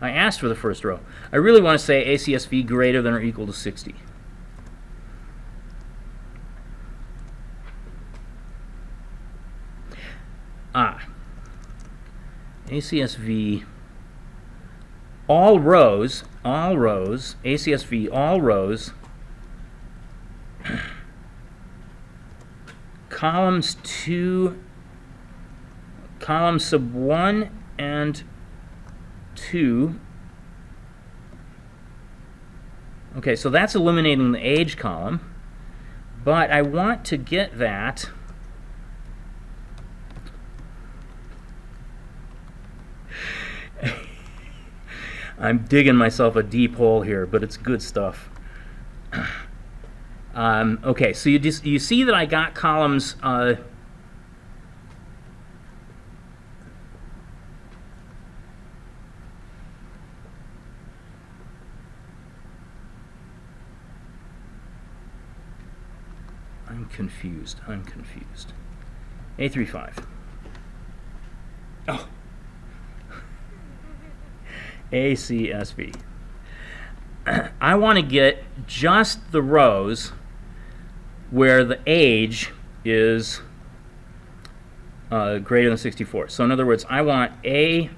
I asked for the first row. I really want to say ACSV greater than or equal to 60. ACSV all rows, ACSV all rows, columns sub 1 and 2. Okay, so that's eliminating the age column, but I want to get that I'm digging myself a deep hole here, but it's good stuff. Okay, so you see that I got columns I'm confused. A35. Oh. ACSV. I want to get just the rows where the age is greater than 64. So in other words, I want ACSV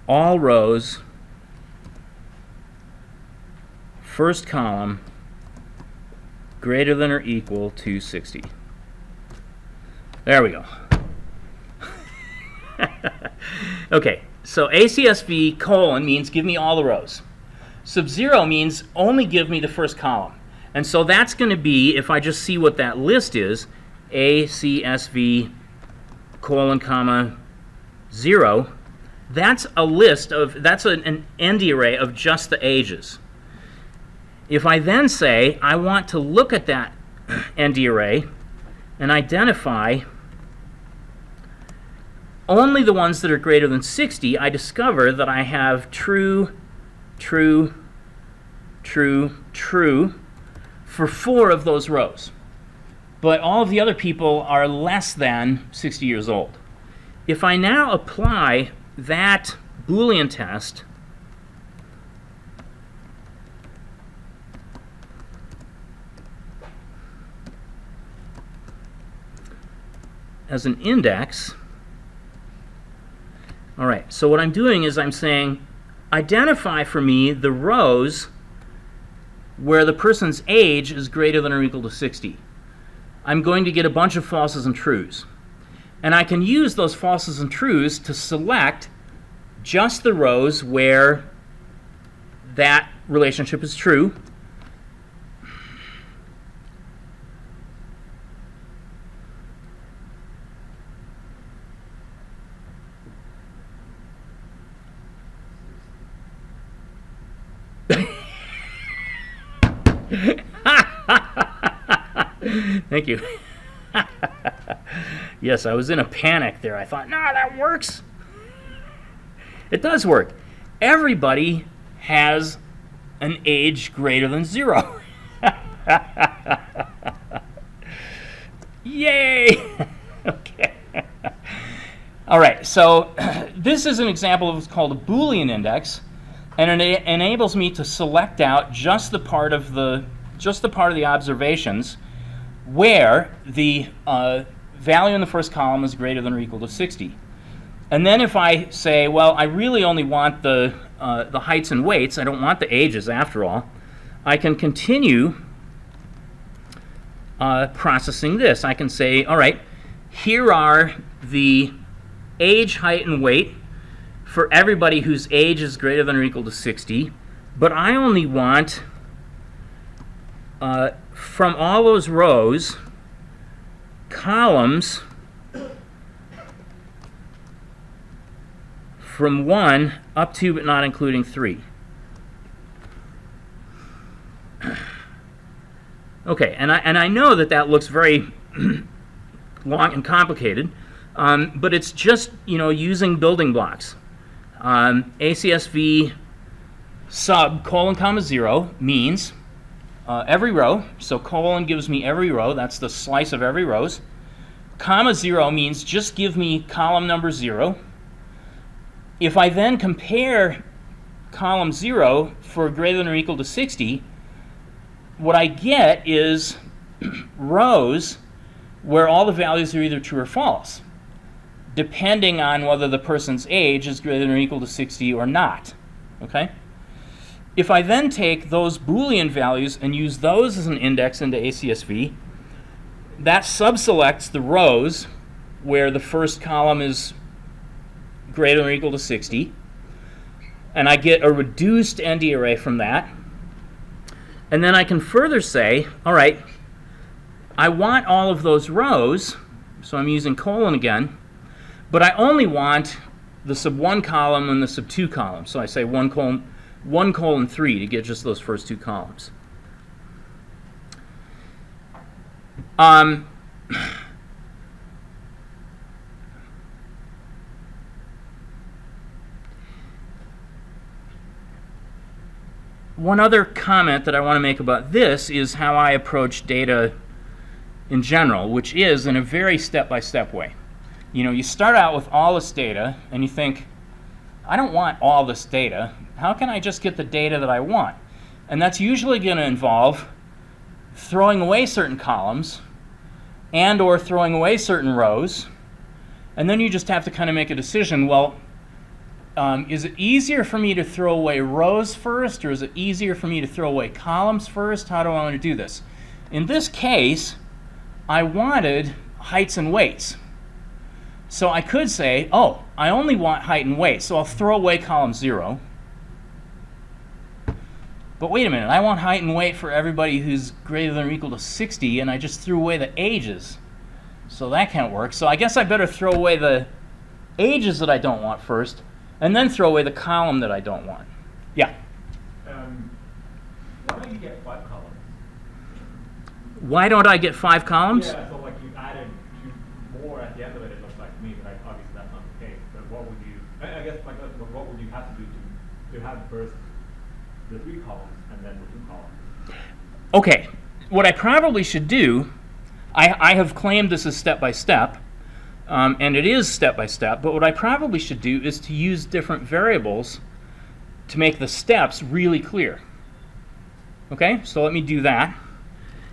all rows, first column, greater than or equal to 60. There we go. Okay, so ACSV colon means give me all the rows. Sub-zero means only give me the first column. And so that's going to be, if I just see what that list is, ACSV colon comma 0, that's a list of, that's an ND array of just the ages. If I then say I want to look at that ND array and identify only the ones that are greater than 60, I discover that I have true, true, true, true for 4 of those rows. But all of the other people are less than 60 years old. If I now apply that Boolean test as an index, all right, so what I'm doing is I'm saying identify for me the rows where the person's age is greater than or equal to 60. I'm going to get a bunch of falses and trues. And I can use those falses and trues to select just the rows where that relationship is true. Thank you. Yes, I was in a panic there. I thought, nah, that works. It does work. Everybody has an age greater than 0. Yay! Okay. All right, so this is an example of what's called a Boolean index, and it enables me to select out just the part of the observations where the value in the first column is greater than or equal to 60. And then if I say, well, I really only want the heights and weights, I don't want the ages after all, I can continue processing this. I can say, all right, here are the age, height, and weight for everybody whose age is greater than or equal to 60, but I only want from all those rows, columns from 1 up to but not including 3. Okay, and I know that looks very long and complicated, but it's just, using building blocks. ACSV sub colon comma 0 means every row, so colon gives me every row, that's the slice of every rows. Comma 0 means just give me column number 0. If I then compare column 0 for greater than or equal to 60, what I get is rows where all the values are either true or false, depending on whether the person's age is greater than or equal to 60 or not. Okay? If I then take those Boolean values and use those as an index into ACSV, that subselects the rows where the first column is greater than or equal to 60, and I get a reduced ND array from that. And then I can further say, all right, I want all of those rows, so I'm using colon again, but I only want the sub 1 column and the sub 2 column. So I say 1 colon 3 to get just those first 2 columns. One other comment that I want to make about this is how I approach data in general, which is in a very step-by-step way. You start out with all this data, and you think, I don't want all this data. How can I just get the data that I want? And that's usually going to involve throwing away certain columns and or throwing away certain rows. And then you just have to kind of make a decision, well, is it easier for me to throw away rows first, or is it easier for me to throw away columns first? How do I want to do this? In this case, I wanted heights and weights. So I could say, oh, I only want height and weight, so I'll throw away column 0. But wait a minute, I want height and weight for everybody who's greater than or equal to 60, and I just threw away the ages. So that can't work. So I guess I better throw away the ages that I don't want first, and then throw away the column that I don't want. Yeah? Why don't you get 5 columns? Why don't I get 5 columns? Yeah, so like you added 2 more at the end of it, it looks like to me, but obviously that's not the case. But what would you, I guess, like, what would you have to do to have first the 3 columns and then the 2 columns? Okay, what I probably should do, I have claimed this is step-by-step, and it is step-by-step, but what I probably should do is to use different variables to make the steps really clear. Okay, so let me do that.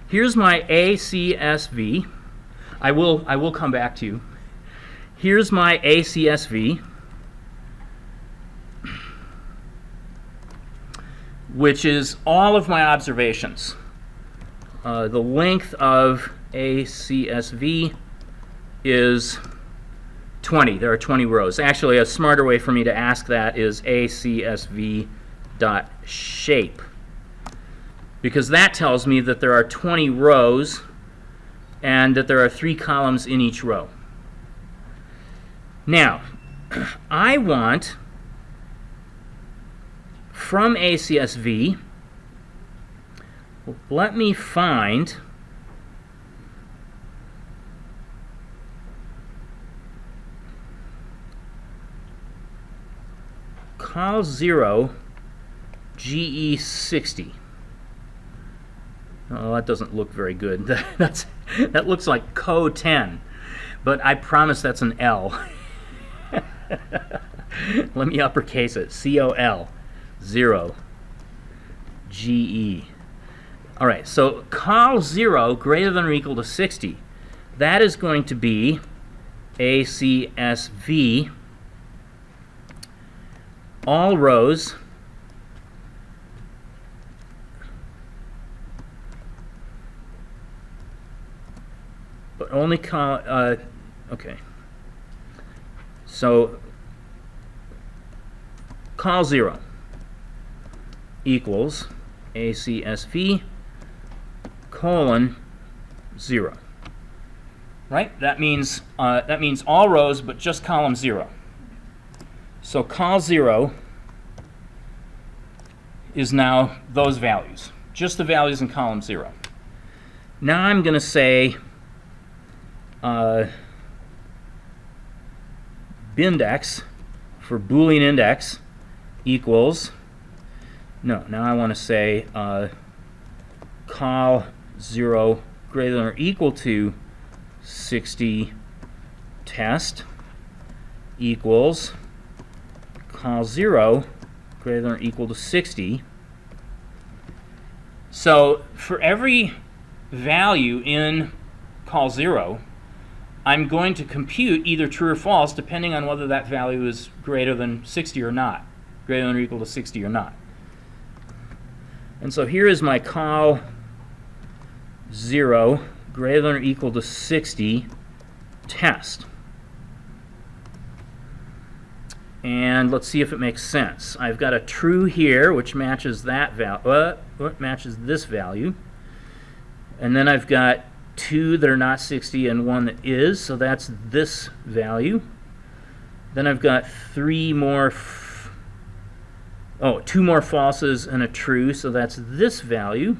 Here's my ACSV. I will come back to you. Here's my ACSV, which is all of my observations. The length of ACSV is 20. There are 20 rows. Actually, a smarter way for me to ask that is ACSV.shape, because that tells me that there are 20 rows and that there are 3 columns in each row. Now, I want from ACSV, let me find col 0 GE60. Oh, that doesn't look very good. That looks like co 10, but I promise that's an L. Let me uppercase it. COL 0 GE. All right, so col 0 greater than or equal to 60. That is going to be ACSV, all rows but only okay. So col 0 equals ACSV colon 0. Right? That means all rows but just column 0. So col 0 is now those values, just the values in column 0. Now I'm going to say bindex for Boolean index equals, no, now I want to say col 0 greater than or equal to 60 test equals col 0 greater than or equal to 60. So for every value in col 0, I'm going to compute either true or false depending on whether that value is greater than 60 or not, greater than or equal to 60 or not. And so here is my col 0 greater than or equal to 60 test. And let's see if it makes sense. I've got a true here, which matches that value, matches this value. And then I've got 2 that are not 60 and 1 that is, so that's this value. Then I've got 2 more falses and a true, so that's this value.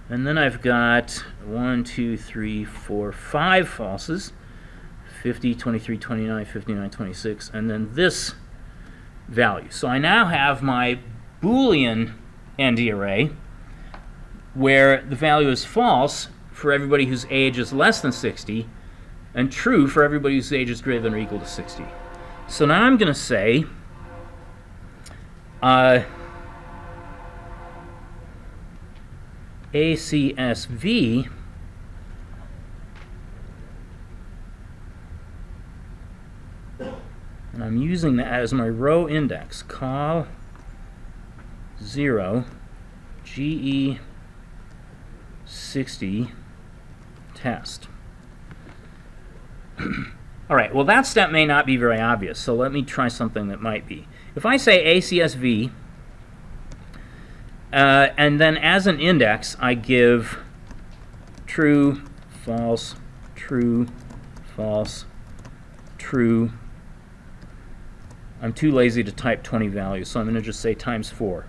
And then I've got 1, 2, 3, 4, 5 falses. 50, 23, 29, 59, 26, and then this value. So I now have my Boolean ND array where the value is false for everybody whose age is less than 60 and true for everybody whose age is greater than or equal to 60. So now I'm going to say ACSV and I'm I'm using that as my row index. Col 0 GE 60 test. All right, well that step may not be very obvious, so let me try something that might be. If I say ACSV, and then as an index I give true, false, true, false, true. I'm too lazy to type 20 values, so I'm going to just say times 4.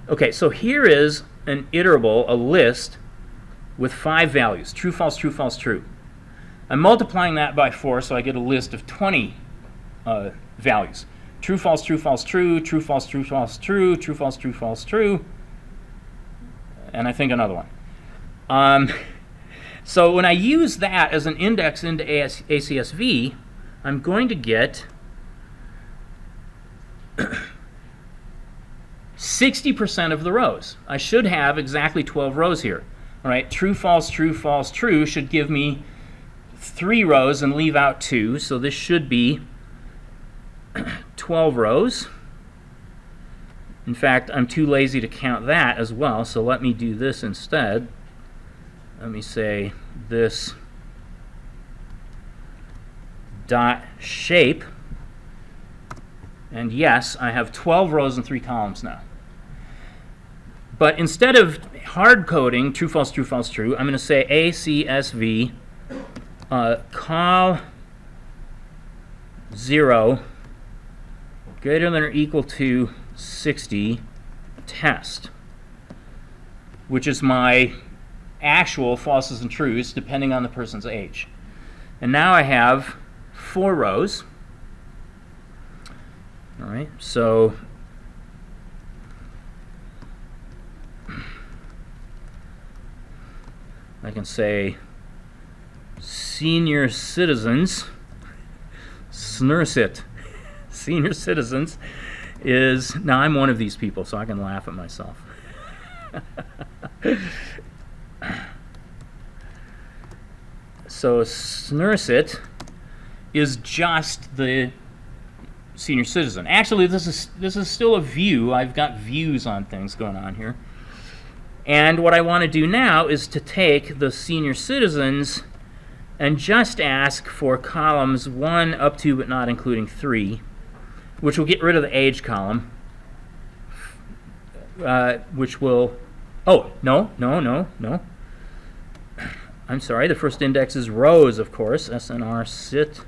Okay, so here is an iterable, a list, with 5 values. True, false, true, false, true. I'm multiplying that by 4, so I get a list of 20 values. True, false, true, false, true, true, false, true, false, true, true, false, true, false, true, and I think another one. So when I use that as an index into ACSV, I'm going to get 60% of the rows. I should have exactly 12 rows here. All right, true, false, true, false, true should give me 3 rows and leave out 2, so this should be 12 rows. In fact, I'm too lazy to count that as well, so let me do this instead. Let me say this dot shape, and yes, I have 12 rows and 3 columns now. But instead of hard coding true, false, true, I'm going to say ACSV col 0 greater than or equal to 60 test, which is my actual falses and trues depending on the person's age. And now I have 4 rows. All right, so I can say senior citizens, SNRSIT, senior citizens is, now I'm one of these people, so I can laugh at myself. So SNRSIT is just the senior citizen. Actually, this is still a view. I've got views on things going on here. And what I want to do now is to take the senior citizens and just ask for columns 1 up to but not including 3, which will get rid of the age column, which will, oh, no. I'm sorry, the first index is rows, of course, SNR sit.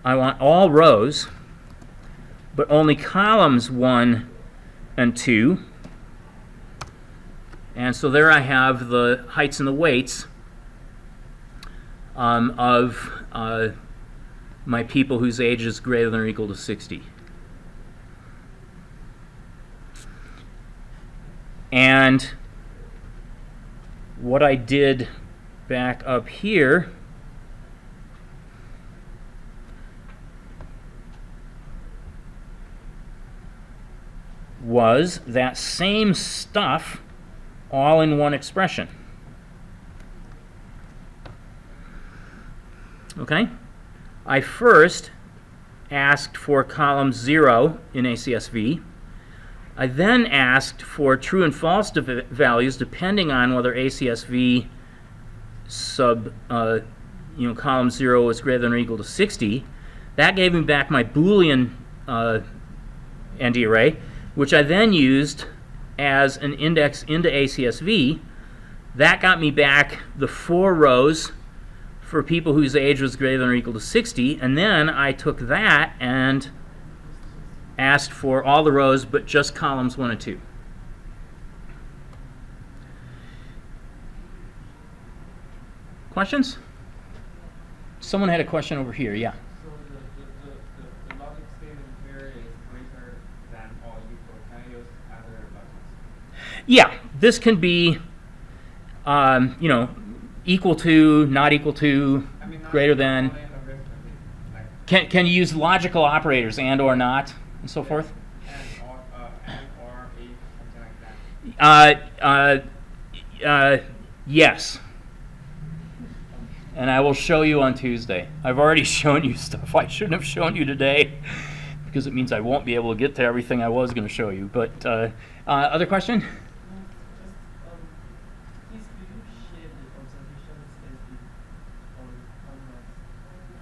I want all rows, but only columns 1 and 2. And so there I have the heights and the weights of my people whose age is greater than or equal to 60. And what I did back up here was that same stuff all in one expression. Okay? I first asked for column 0 in ACSV. I then asked for true and false values depending on whether ACSV sub column 0 was greater than or equal to 60. That gave me back my Boolean ND array, which I then used as an index into ACSV. That got me back the 4 rows for people whose age was greater than or equal to 60, and then I took that and asked for all the rows but just columns 1 and 2. Questions? Someone had a question over here, yeah. So the logic statement here is greater than or equal. Can I use other logics? Yeah, this can be, equal to, not equal to, I mean, not greater than. only arithmetic, like Can you use logical operators and or not and so forth? and or if something like that. Yes. and I will show you on Tuesday. I've already shown you stuff I shouldn't have shown you today because it means I won't be able to get to everything I was going to show you. But other question? Just, please could you share the observations as on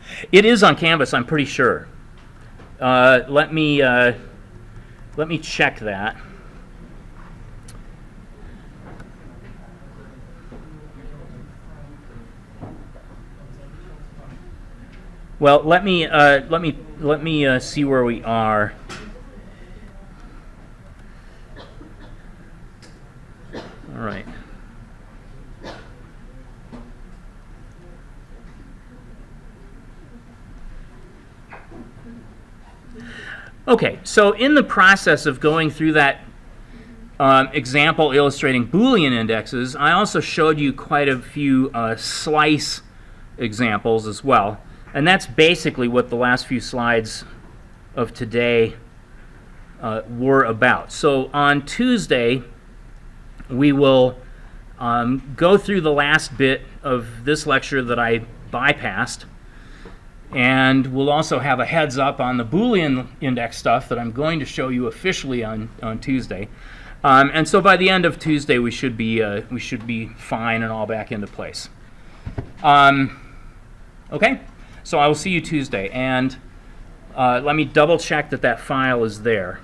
Canvas? It is on Canvas, I'm pretty sure. Let me check that. Well, let me see where we are. All right. Okay, so in the process of going through that example illustrating Boolean indexes, I also showed you quite a few slice examples as well. And that's basically what the last few slides of today were about. So on Tuesday, we will go through the last bit of this lecture that I bypassed. And we'll also have a heads up on the Boolean index stuff that I'm going to show you officially on Tuesday. And so by the end of Tuesday, we should be fine and all back into place. Okay, so I will see you Tuesday. And let me double check that that file is there.